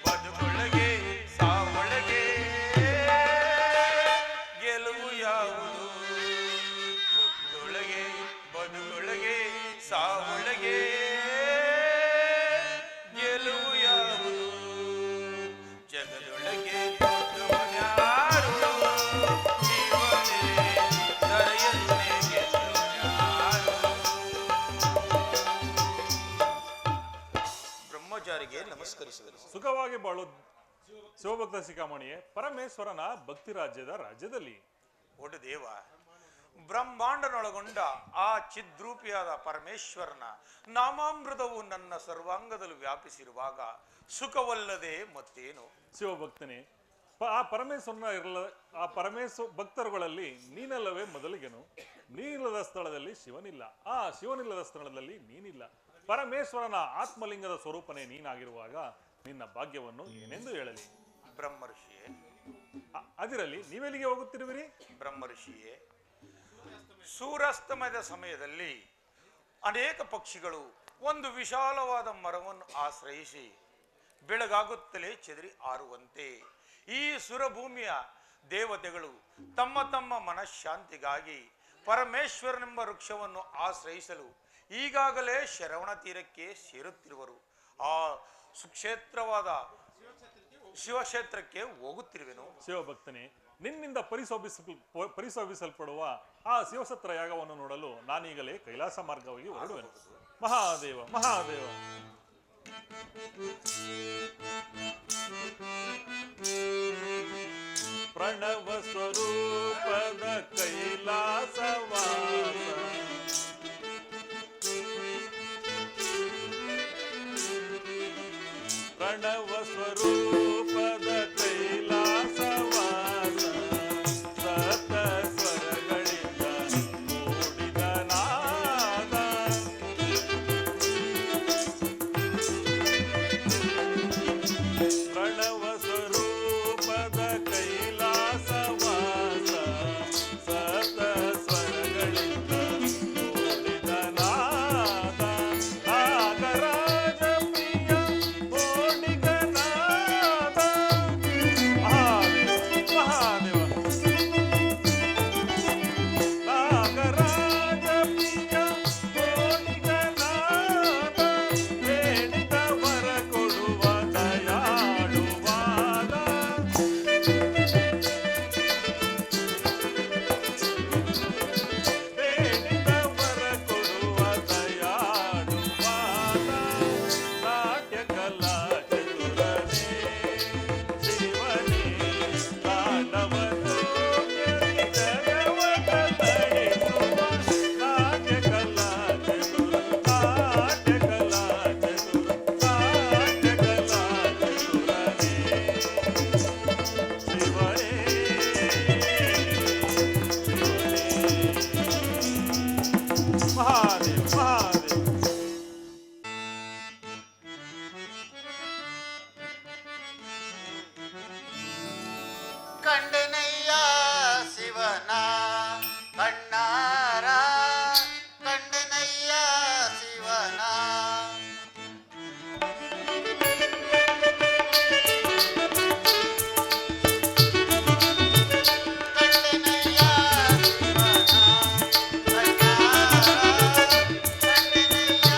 ಬದುಕೊಳಗೆ ಸಾವೊಳಗೆ ಗೆಲುವು ಯಾವುದು ಒಟ್ಟೊಳಗೆ ಬದುಕೊಳಗೆ ಸಾವೊಳಗೆ ಗೆಲುವು ಯಾವುದು ಜಗದೊಳಗೆ ದೊಡ್ಡವನ್ಯಾರು ಜೀವನೇ ಕರೆಯನ್ನೇ ಗೆದ್ದವನ್ಯಾರು ಬ್ರಹ್ಮಚಾರಿಗೆ ನಮಸ್ಕರಿಸಿದರು ಸುಖವಾಗಿ ಬಾಳು ಶಿವಭಕ್ತ ಶಿಖಾಮಣಿಯೇ ಪರಮೇಶ್ವರನ ಭಕ್ತಿ ರಾಜ್ಯದ ರಾಜ್ಯದಲ್ಲಿ ಒಡು ದೇವ ಬ್ರಹ್ಮಾಂಡನೊಳಗೊಂಡ ಆ ಚಿದ್ರೂಪಿಯಾದ ಪರಮೇಶ್ವರನ ನಾಮಾಮೃತವು ನನ್ನ ಸರ್ವಾಂಗದಲ್ಲಿ ವ್ಯಾಪಿಸಿರುವಾಗ ಸುಖವಲ್ಲದೆ ಮತ್ತೇನು ಶಿವಭಕ್ತನೇ ಆ ಪರಮೇಶ್ವರ ಭಕ್ತರುಗಳಲ್ಲಿ ನೀನಲ್ಲವೇ ಮೊದಲಿಗೆನು ನೀನಿಲ್ಲದ ಸ್ಥಳದಲ್ಲಿ ಶಿವನಿಲ್ಲ ಆ ಶಿವನಿಲ್ಲದ ಸ್ಥಳದಲ್ಲಿ ನೀನಿಲ್ಲ ಪರಮೇಶ್ವರನ ಆತ್ಮಲಿಂಗದ ಸ್ವರೂಪನೇ ನೀನಾಗಿರುವಾಗ ನಿನ್ನ ಭಾಗ್ಯವನ್ನು ಏನೆಂದು ಹೇಳಲಿ ಬ್ರಹ್ಮರ್ಷಿಯೇ ಅದಿರಲಿ ನೀವೆಲ್ಲಿಗೆ ಹೋಗುತ್ತಿರುವಿರಿ ಬ್ರಹ್ಮರ್ಷಿಯೇ ಸೂರ್ಯಾಸ್ತಮಯದ ಸಮಯದಲ್ಲಿ ಅನೇಕ ಪಕ್ಷಿಗಳು ಒಂದು ವಿಶಾಲವಾದ ಮರವನ್ನು ಆಶ್ರಯಿಸಿ ಬೆಳಗಾಗುತ್ತಲೇ ಚೆದರಿ ಹಾರುವಂತೆ ಈ ಸುರಭೂಮಿಯ ದೇವತೆಗಳು ತಮ್ಮ ತಮ್ಮ ಮನಃಶಾಂತಿಗಾಗಿ ಪರಮೇಶ್ವರನೆಂಬ ವೃಕ್ಷವನ್ನು ಆಶ್ರಯಿಸಲು ಈಗಾಗಲೇ ಶರವಣ ತೀರಕ್ಕೆ ಸೇರುತ್ತಿರುವರು. ಆ ಸುಕ್ಷೇತ್ರವಾದ ಶಿವಕ್ಷೇತ್ರಕ್ಕೆ ಹೋಗುತ್ತಿರುವೆನು. ಶಿವಭಕ್ತನೇ, ನಿನ್ನಿಂದ ಪರಿಶೋಭಿಸಲ್ಪಡುವ ಆ ಶಿವಸತ್ರ ಯಾಗವನ್ನು ನೋಡಲು ನಾನೀಗಲೇ ಕೈಲಾಸ ಮಾರ್ಗವಾಗಿ ಹೊರಡುವೆನು. ಮಹಾದೇವ ಮಹಾದೇವ. ಪ್ರಣವ ಸ್ವರೂಪದ ಕೈಲಾಸವಾಸ ಪ್ರಣವ ಸ್ವರೂಪದ ಕೈಲಾಸವಾಸ ಸತ ಸ್ವರಗಳಿಂದ ಕೂಡಿದ ನಾದ ಪ್ರಣವ ಸ್ವರೂಪದ ಕೈಲಾಸವಾಸ ಸತ ಸ್ವರಗಳಿಂದ ಕೂಡಿದ ನಾದ ನಾಗರಾಜ ಪ್ರಿಯ ಓಡಿಗನಾದ. ಮಹಾದೇವ ಮಹಾದೇವ. ನಾಗರಾಜ ಪ್ರಿಯ ಓಡಿಗನಾದ ಬೇಡಿದ ವರ ಕೊಡುವ ದಯಾಳುವಾದ. ಬೇಡಿದ ವರ ಕೊಡುವ ದಯಾಳುವಾದ. ನಾಟ್ಯ ಕಲಾ ಚತುರನೇ ಶಿವನೇ ತಾಂಡವನು ಜಗವತ ತಣಿಸುವ. ನಾಟ್ಯ ಕಲಾ ಚತುರ ನಾಟ್ಯ ಕಲಾ ಚತುರ ನಾಟ್ಯ ಕಲಾ ಚತುರನೇ ಶಿವನೇ ಮಹಾದೇವ ಮಹಾದೇವ. ಕಂಡನಯ್ಯ ಶಿವನ ಕಣ್ಣಾರ ಕಂಡನಯ್ಯ ಶಿವನ ಕಂಡನಯ್ಯ ಶಿವನ ಕಣ್ಣಾರ ಕಂಡನಯ್ಯ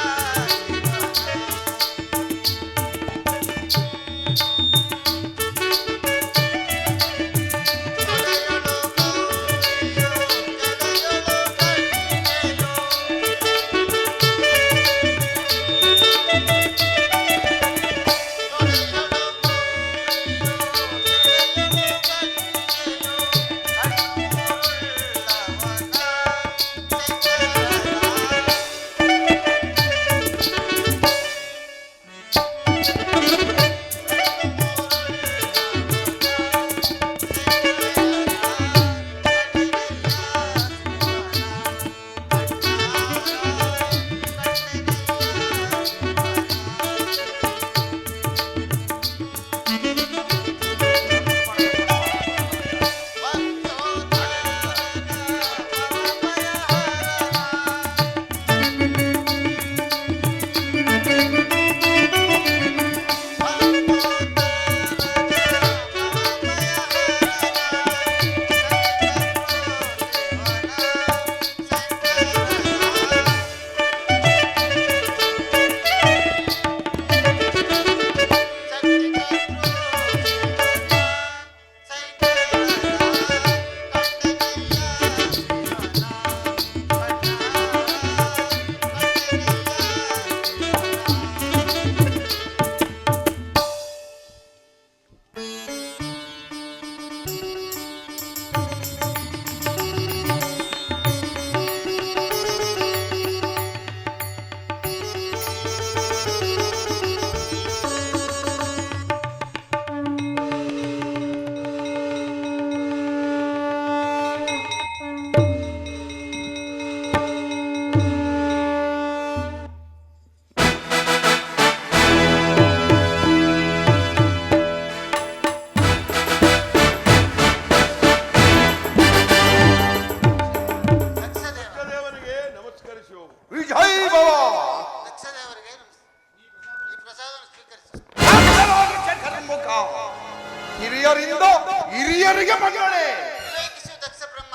ಹಿರಿಯರಿಂದ ಹಿರಿಯರಿಗೆ ಮಗನೇ. ವಿವೇಕಿಸು ದಕ್ಷ ಬ್ರಹ್ಮ.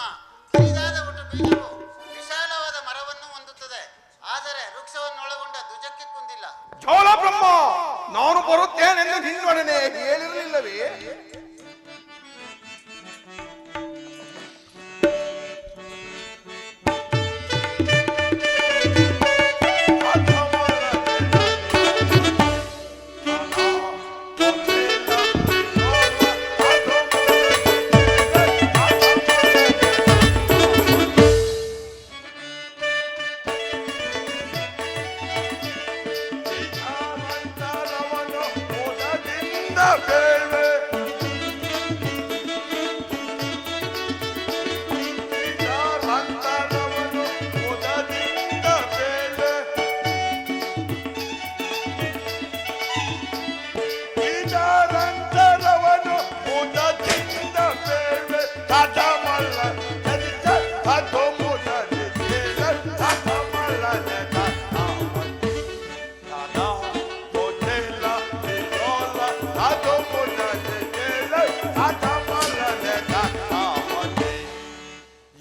ಕಿರಿದಾದ ಒಟ್ಟು ಬೀಜವು ವಿಶಾಲವಾದ ಮರವನ್ನು ಹೊಂದುತ್ತದೆ, ಆದರೆ ವೃಕ್ಷವನ್ನು ಒಳಗೊಂಡ ಧ್ವಜಕ್ಕೆ ಕುಂದಿಲ್ಲ. ಜೋಳ ಬ್ರಹ್ಮ, ನಾನು ಬರುತ್ತೇನೆಂದು ನಿನ್ನೊಡನೆ ಹೇಳಿರಲಿಲ್ಲವೇ?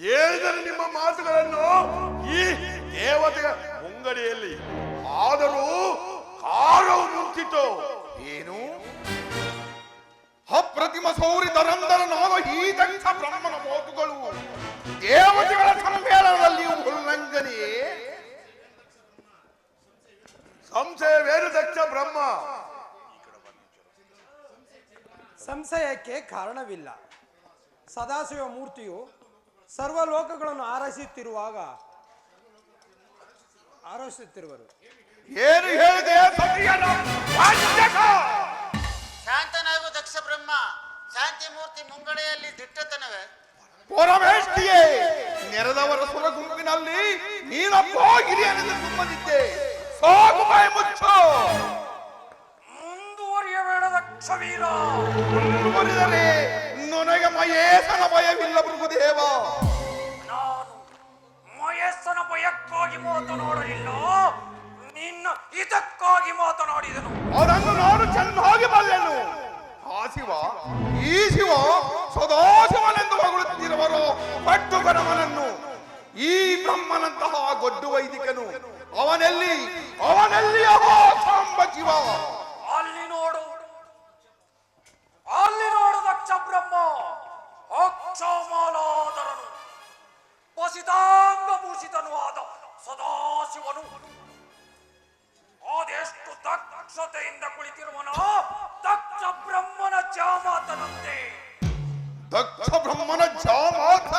ಹೇಳಿದರೆ ನಿಮ್ಮ ಮಾತುಗಳನ್ನು ಈ ದೇವತೆಯ ಮುಂಗಡಿಯಲ್ಲಿ ಆದರೂ ಕಾರವು ನಿಂತಿತು. ಏನು ಅಪ್ರತಿಮ ಸೌರಿ ಧರಂಧರನಾದ ಈ ದಕ್ಷ ಬ್ರಹ್ಮನ ಮಾತುಗಳು ದೇವತೆಗಳ ಸಮ್ಮೇಳನದಲ್ಲಿ ಉಲ್ಲಂಘನೆಯೇ? ಸಂಶಯವೇನು ದಕ್ಷ ಬ್ರಹ್ಮ? ಸಂಶಯಕ್ಕೆ ಕಾರಣವಿಲ್ಲ. ಸದಾಶಿವ ಮೂರ್ತಿಯು ಸರ್ವಲೋಕಗಳನ್ನು ಆರೈಸುತ್ತಿರುವರು. ಏನು ಹೇಳಿದೆ ಸತಿಯನ ವಂಚಕ? ಶಾಂತನಾಗು ದಕ್ಷ ಬ್ರಹ್ಮ. ಶಾಂತಿ ಮೂರ್ತಿ ಮುಂಗಡೆಯಲ್ಲಿ ದಿಟ್ಟತನವೇ? ಪರಮೇಷ್ಠಿಯೇ, ನೆರೆದವರ ಸುರ ಗುಂಪಿನಲ್ಲಿ ನೀನೊಬ್ಬ ಹಿರಿಯನೆಂದು ತುಂಬದಿದ್ದೆ. ಸಾಕು ಬಾಯಿ ಮುಚ್ಚು. ಮುಂದುವರಿಯಬೇಡ ದಕ್ಷವೀರ. ಮುಂದುವರಿದರೆ ನನಗೆ ಮಹೇಶನ ಭಯವಿಲ್ಲ ಪ್ರಭುದೇವ. ನಾನು ಮಯಸ್ಸನ ಭಯಕ್ಕಾಗಿ ಮಾತನಾಡಲಿಲ್ಲ, ನಿನ್ನ ಇದಕ್ಕಾಗಿ ಮಾತನಾಡಿದನು. ಅದನ್ನು ನಾನು ಚೆನ್ನಾಗಿ ಬಲ್ಲೆನು. ಆ ಶಿವ, ಈ ಶಿವ ಸದಾಶಿವನೆಂದು ಹೊಗಳುತ್ತಿರುವರು ಪಟ್ಟು ಗಣವನನ್ನು. ಈ ಬ್ರಹ್ಮನಂತಹ ಗೊಡ್ಡು ವೈದಿಕನು ಅವನೆಲ್ಲಿ ಸಾಂಬ ಶಿವ. ಅಲ್ಲಿ ನೋಡು ದಕ್ಷ ಬ್ರಹ್ಮ, ಅಕ್ಷಮಾಲಾಧರನು ಪಸಿತಾಂಗಭೂಷಿತನು ಆದ ಸದಾಶಿವನು ಅದೆಷ್ಟು ದಕ್ಷತೆಯಿಂದ ಕುಳಿತಿರುವನ ದಕ್ಷ ಬ್ರಹ್ಮನ ಜಾಮಾತನಂತೆ. ದಕ್ಷ ಬ್ರಹ್ಮನ ಜಾಮಾತ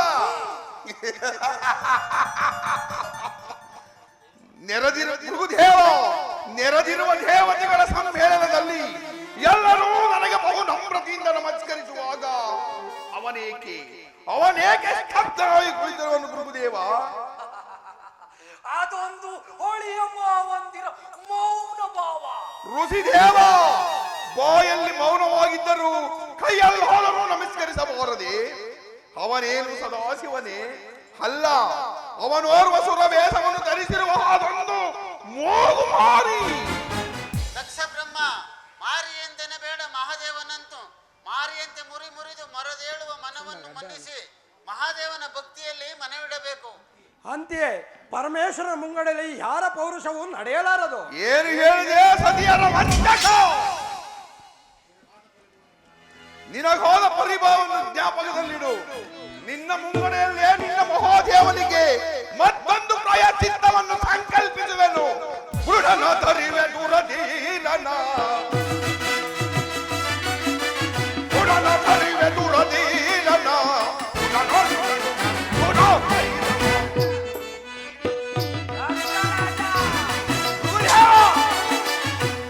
ನೆರೆದಿರುವ ದೇವತೆಗಳ ಸಮ್ಮೇಳನದಲ್ಲಿ ಎಲ್ಲರೂ ನನಗೆ ಬಹು ನಮ್ರತೆಯಿಂದ ನಮಸ್ಕರಿಸುವಾಗ ಅವನೇಕೆ ಸ್ತಬ್ಧನಾಗಿ ಕುಳಿತಿರುವನು ಪ್ರಭುದೇವ? ಅದೊಂದು ಹೊಳೆಯ ಮಾವಂದಿರ ಮೌನ ಭಾವ. ಋಷಿದೇವ, ಬಾಯಲ್ಲಿ ಮೌನವಾಗಿದ್ದರೂ ಕೈಯಲ್ಲಿ ಹೋದರೂ ನಮಸ್ಕರಿಸಬಹುದೇ? ಅವನೇನು ಸದಾಶಿವನೇ? ಅಲ್ಲ, ಅವನೋರ್ವ ಸುರವೇಷವನ್ನು ಧರಿಸಿರುವ ಅದೊಂದು ಮೂಗು ಮಾರಿ. ದಕ್ಷ ಬ್ರಹ್ಮ, ಮಾರಿ ಎಂದೆನೆ ಬೇಡ ಮಹಾದೇವನಂತೂ. ಮಾರಿಯಂತೆ ಮುರಿದು ಮರದೇಳುವ ಮನವನ್ನು ಮನ್ನಿಸಿ ಮಹಾದೇವನ ಭಕ್ತಿಯಲ್ಲಿ ಮನವಿಡಬೇಕು. ಅಂತೆಯೇ ಪರಮೇಶ್ವರನ ಮುಂಗಡೆಯಲ್ಲಿ ಯಾರ ಪೌರುಷವೂ ನಡೆಯಲಾರದು. ಏನು ಹೇಳಿದೆ ಸತಿಯರ ವಂಚಕ? ನಿನಗಾದ ಪರಿಭಾವವನ್ನು ಜ್ಞಾಪಕದಲ್ಲಿಡು. ನಿನ್ನ ಮುಂಗಡೆಯಲ್ಲೇ ನಿನ್ನ ಮಹಾದೇವನಿಗೆ ಮತ್ತೊಂದು ಪ್ರಾಯಶ್ಚಿತ್ತವನ್ನು ಸಂಕಲ್ಪಿಸುವೆನು. ಬುಡನ ತರಿವೆ ದುರದೀರನ, ಬುಡನ ತರಿವೆ ದುರದೀರನ,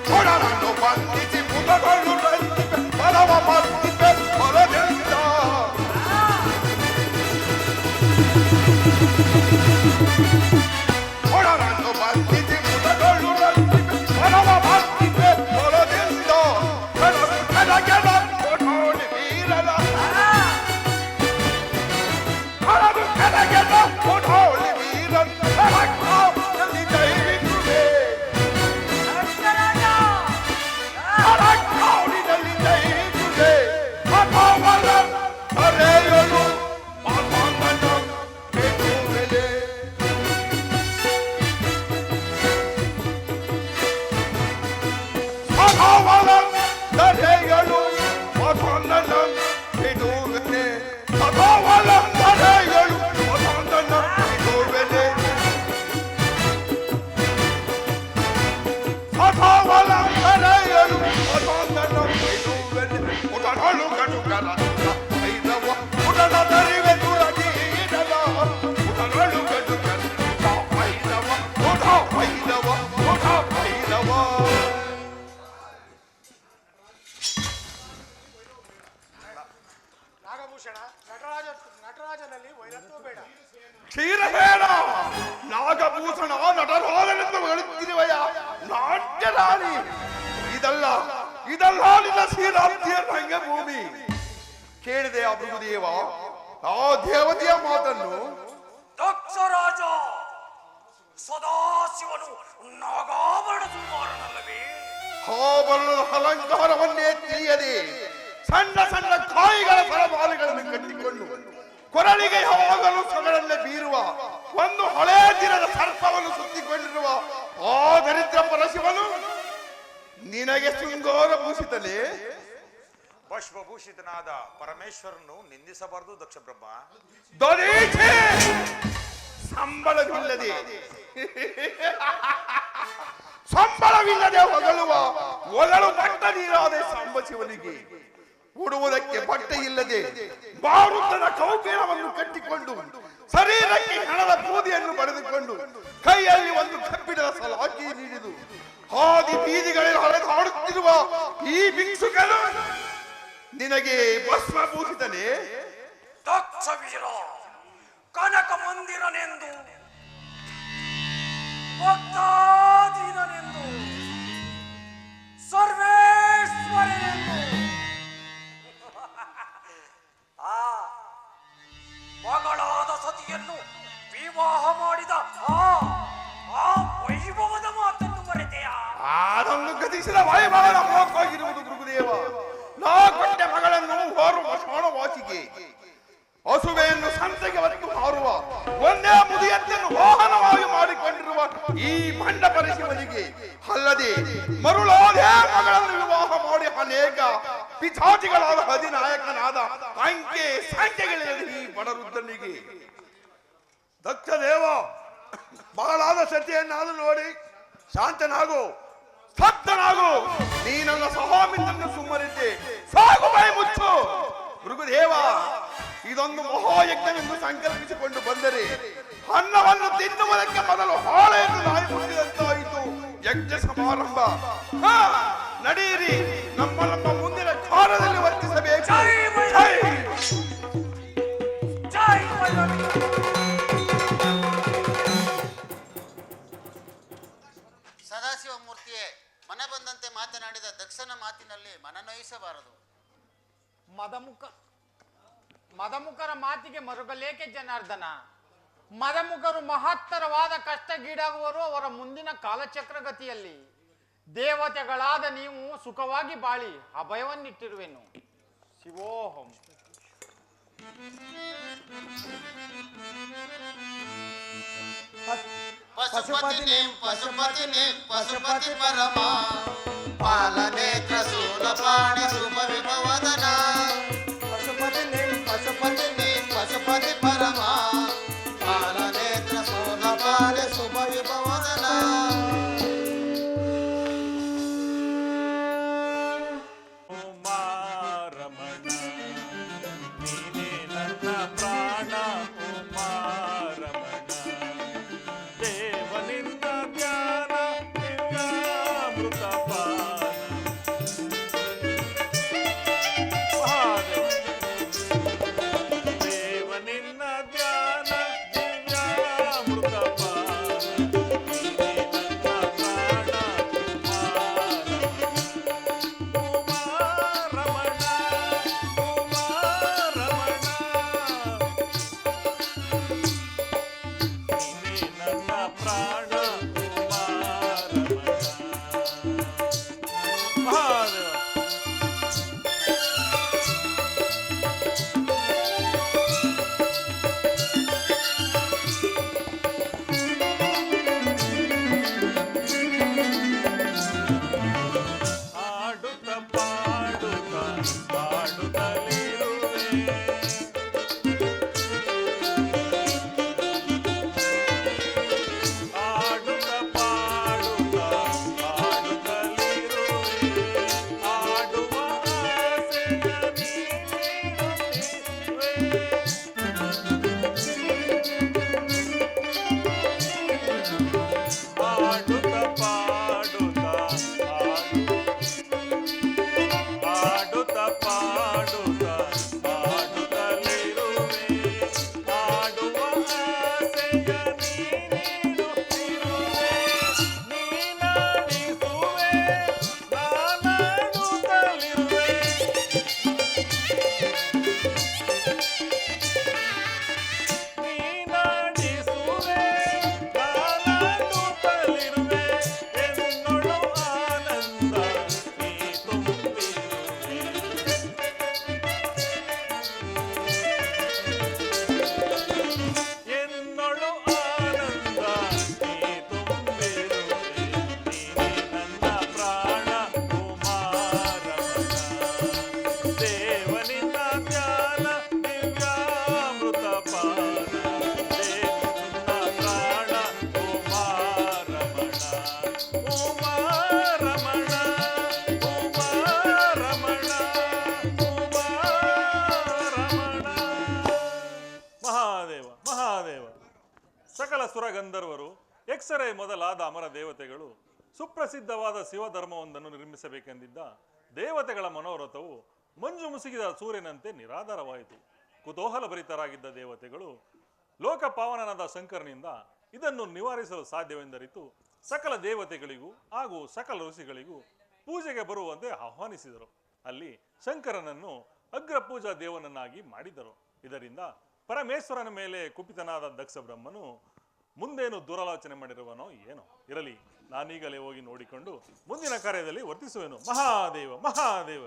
ಬುಡನನ್ನು ಬಂಧಿಸಿ ಮುದಗಳು ಪರವ ಮರ್ತಿಪೆ ಹೊರದಿಂದ. ಬುಡನನ್ನು ಬಂಧಿಸಿ ಮುದಗಳು ಪರವ ಮರ್ತಿಪೆ ಹೊರದಿಂದ. ವಸಂತನ ಬಿಡುವೆನೆ ಸದಾವಲಂಬನೆಗಳು ವಸಂತನ ಬಿಡುವೆನೆ ಸದಾವಲಂಬನೆಗಳು ವಸಂತನ ಬಿಡುವೆನೆ ಉಡನಳು ಗಡುಗರ ವೈರವ ಉಡನ ತರಿವೆ ದುರಗೀರಲ ಉಡನಳು ಗಡುಗರ ವೈರವ ಉಡ ವೈರವ ಉಡ ವೈರವ ನಾಗಭೂಷಣ, ನಟರಾಜನಲ್ಲಿ ವೈರತ್ವ ಬೇಡ. ಕ್ಷೀರಬೇಡ ನಾಗಭೂಷಣ ನಟರಾಜನೆಂದು ಹೇಳುತ್ತಿರುವೆಯ ನಾಟ್ಯ ರಾಣಿ. ಇದಲ್ಲ ನಿನ್ನ ಶ್ರೀರಾಮ್ತಿಯ ರಂಗಭೂಮಿ. ಕೇಳಿದೆ ಆ ಭೃಗುದೇವ ಆ ದೇವತೆಯ ಮಾತನ್ನು. ದಕ್ಷ ರಾಜ ಸದಾಶಿವನು ನಾಗಾಭರಣ ಸುಮಾರನಲ್ಲವೇ? ಆಭರಣದ ಅಲಂಕಾರವನ್ನೇ ತಿಳಿಯದೆ ಸಣ್ಣ ಸಣ್ಣ ಕಾಯಿಗಳ ಸರಮಾಲೆಗಳನ್ನು ಕಟ್ಟಿಕೊಂಡು ಕೊರಳಿಗೆ ಯಾವಾಗಲೂ ಸೊಗಡನ್ನೇ ಬೀರುವ ಒಂದು ಹಳೇ ದಿನದ ಸರ್ಪವನ್ನು ಸುತ್ತಿಕೊಂಡಿರುವ ಆ ದರಿದ್ರ ಪರಶಿವನು ನಿನಗೆ ಶೃಂಗಾರ ಭೂಷಿತಲೇ? ಪುಷ್ಪಭೂಷಿತನಾದ ಪರಮೇಶ್ವರನು ನಿಂದಿಸಬಾರದು ದಕ್ಷ ಬ್ರಹ್ಮ. ದೊರೀಚೆ ಸಂಬಳವಿಲ್ಲದೆ ಹೊಗಳು ಬಟ್ಟ ನೀರಾದ ಸಾಂಬಶಿವನಿಗೆ ಉಡುವುದಕ್ಕೆ ಬಟ್ಟೆ ಇಲ್ಲದೆ ಮಾರುತನ ಕೌಪೀನವನ್ನು ಕಟ್ಟಿಕೊಂಡು ಶರೀರಕ್ಕೆ ಹಣದ ಬೂದಿಯನ್ನು ಬರೆದುಕೊಂಡು ಕೈಯಲ್ಲಿ ಒಂದು ಕಬ್ಬಿಣದ ಸಲಾಕಿ ನೀಡಿದು ಹಾದಿ ಬೀದಿಗಳಲ್ಲಿ ಹರಿದಾಡುತ್ತಿರುವ ಈ ಭಿಕ್ಷುಕನು ನಿನಗೆ ಭಸ್ಮಭೂಷಿತನೇ? ದಕ್ಷ ವೀರ ಕನಕ ಮಂದಿರನೆಂದು ಭಕ್ತಾಧೀನನೆಂದು ಸರ್ವೇಶ್ವರನೆಂದು ಆ ಮಗಳಾದ ಸತಿಯನ್ನು ವಿವಾಹ ಮಾಡಿದ ಆ ವೈಭವದ ಮಾತನ್ನು ಮರೆತೆಯಾ? ಅದನ್ನು ಗತಿಸಿದ ವೈಭವದ ಮೋಸವಾಗಿರುವುದು ಭೃಗುದೇವ. ನಾ ಕೊಟ್ಟ ಮಗಳನ್ನು ಹೊರುವ ಶಾಣವಾಸಿಗೆ ಹಸುವೆಯನ್ನು ಸಂತೆಗೆ ಹೊತ್ತು ಹಾರುವ ಒಂದೇ ಮುದಿಯತ್ತನ್ನು ವಾಹನವಾಗಿ ಮಾಡಿಕೊಂಡಿರುವ ಈ ಮಂಡ ಪರಿಶಿವನಿಗೆ ಅಲ್ಲದೆ ಮರುಳಾದೇ ಮಗಳನ್ನು ವಿವಾಹ ಮಾಡಿ ಅನೇಕ ಪಿಚಾಚಿಗಳಾದ ಅಧಿನಾಯಕನಾದ ಅಂಕೆ ಸಂಖ್ಯೆಗಳಿಲ್ಲದೆ ಈ ಬಡರುದ್ರನಿಗೆ. ದಕ್ಷ ದೇವ ಮಗಳಾದ ಸತಿಯನ್ನಾದರೂ ನೋಡಿ ಶಾಂತನಾಗು, ಸ್ತಬ್ಧನಾಗು. ನೀ ನನ್ನ ಸಹಾಮಿಂದನ್ನು ಸುಮ್ಮರಿದ್ದೆ, ಸಾಗು ಬಾಯಿ ಮುಚ್ಚು. ಭೃಗುದೇವ, ಇದೊಂದು ಮಹಾಯಜ್ಞವೆಂದು ಸಂಕಲ್ಪಿಸಿಕೊಂಡು ಬಂದರೆ ಅನ್ನವನ್ನು ತಿನ್ನುವುದಕ್ಕೆ ಮೊದಲು ಹಾಳೆಯನ್ನು ನಾಯಿ ಮುಟ್ಟಿದಂತಾಯಿತು ಯಜ್ಞ ಸಮಾರಂಭ. ನಡೆಯಿರಿ, ನಮ್ಮ ಮುಂದಿನ ಕಾರ್ಯದಲ್ಲಿ ವರ್ತಿಸಬೇಕು. ಸದಾಶಿವ ಮೂರ್ತಿಯೇ, ಮನ ಬಂದಂತೆ ಮಾತನಾಡಿದ ದಕ್ಷನ ಮಾತಿನಲ್ಲಿ ಮನನೊಯಿಸಬಾರದು. ಮದಮುಖರ ಮಾತಿಗೆ ಮರುಗಲೇಕೆ ಜನಾರ್ದನ? ಮದಮುಖರು ಮಹತ್ತರವಾದ ಕಷ್ಟಗೀಡಾಗುವರು ಅವರ ಮುಂದಿನ ಕಾಲಚಕ್ರಗತಿಯಲ್ಲಿ. ದೇವತೆಗಳಾದ ನೀವು ಸುಖವಾಗಿ ಬಾಳಿ ಅಭಯವನ್ನಿಟ್ಟಿರುವೆನು. ಶಿವೋಹಂ. ಪಶುಪತಿ ಪರಮ ಪಾಲನೇತ್ರ ಶೂಲಪಾಣಿ ಶುಭ ವಿಭವದನ. ಪಶುಪತಿ ಪರಮ ಪಾಲನೇತ್ರ ಶೂಲಪಾಣಿ ಶುಭ ವಿಭವದನ. ರಮಣ ನೀನೇ ನನ್ನ ಪ್ರಾಣ ರಮಣ ದೇವನಿಂದ ಜ್ಞಾನ ದಿವ್ಯಾಮೃತ ಪಾನ ಆಡುತ್ತ ಪಾಡುತ್ತ ಆಡುತ್ತಲಿರುವೆ ಆಡುವ ಆಸೆಯ ನೀಡುತ್ತಿರುವೆ ಆಡುತ್ತ ಪಾಡುತ್ತ ಆಡುತ್ತ ಪಾಡುತ್ತ ಆಡುತ್ತಲಿರುವೆ ಆಡುವ ಆಸೆಯ ನೀಡುತ್ತಿರುವೆ ನೀನಾಡಿಸುವೆ ನಾನಾಡುತ್ತಲಿರುವೆ ನೀನಾಡಿಸುವೆ ನಾನಾಡುತ್ತಲಿರುವೆ ಎನ್ನೊಳು ಆನಂದ ನೀ ತುಂಬಿರುವೆ ಎನ್ನೊಳು ಆನಂದ ನೀ ತುಂಬಿರುವೆ ನೀನೇ ನನ್ನ ಪ್ರಾಣ ಕುಮಾರಮಣ ದೇವನಿಂದ ಧ್ಯಾನ ದಿವ್ಯಾಮೃತ ಪಾನ ದೇವನಿಂದ ಪ್ರಾಣ ಕುಮಾರಮಣ ಕುಮಾರಮಣ ಕುಮಾರಮಣ ಕುಮಾರಮಣ ಮಹಾದೇವ ಮಹಾದೇವ ಸಕಲ ಸುರಗಂಧರ್ವರು ಎಕ್ಸರೆ ಮೊದಲಾದ ಅಮರ ದೇವತೆಗಳು ಸುಪ್ರಸಿದ್ಧವಾದ ಶಿವಧರ್ಮವೊಂದನ್ನು ನಿರ್ಮಿಸಬೇಕೆಂದಿದ್ದ ದೇವತೆಗಳ ಮನೋರಥವು ಮಂಜು ಮುಸುಗಿದ ಸೂರ್ಯನಂತೆ ನಿರಾಧಾರವಾಯಿತು. ಕುತೂಹಲಭರಿತರಾಗಿದ್ದ ದೇವತೆಗಳು ಲೋಕಪಾವನನಾದ ಶಂಕರನಿಂದ ಇದನ್ನು ನಿವಾರಿಸಲು ಸಾಧ್ಯವೆಂದರಿತು ಸಕಲ ದೇವತೆಗಳಿಗೂ ಹಾಗೂ ಸಕಲ ಋಷಿಗಳಿಗೂ ಪೂಜೆಗೆ ಬರುವಂತೆ ಆಹ್ವಾನಿಸಿದರು. ಅಲ್ಲಿ ಶಂಕರನನ್ನು ಅಗ್ರ ಪೂಜಾ ದೇವನನ್ನಾಗಿ ಮಾಡಿದರು. ಇದರಿಂದ ಪರಮೇಶ್ವರನ ಮೇಲೆ ಕುಪಿತನಾದ ದಕ್ಷ ಬ್ರಹ್ಮನು ಮುಂದೇನು ದುರಾಲೋಚನೆ ಮಾಡಿರುವನೋ ಏನೋ ಇರಲಿ, ನಾನೀಗಲೇ ಹೋಗಿ ನೋಡಿಕೊಂಡು ಮುಂದಿನ ಕಾರ್ಯದಲ್ಲಿ ವರ್ತಿಸುವೆನು. ಮಹಾದೇವ ಮಹಾದೇವ.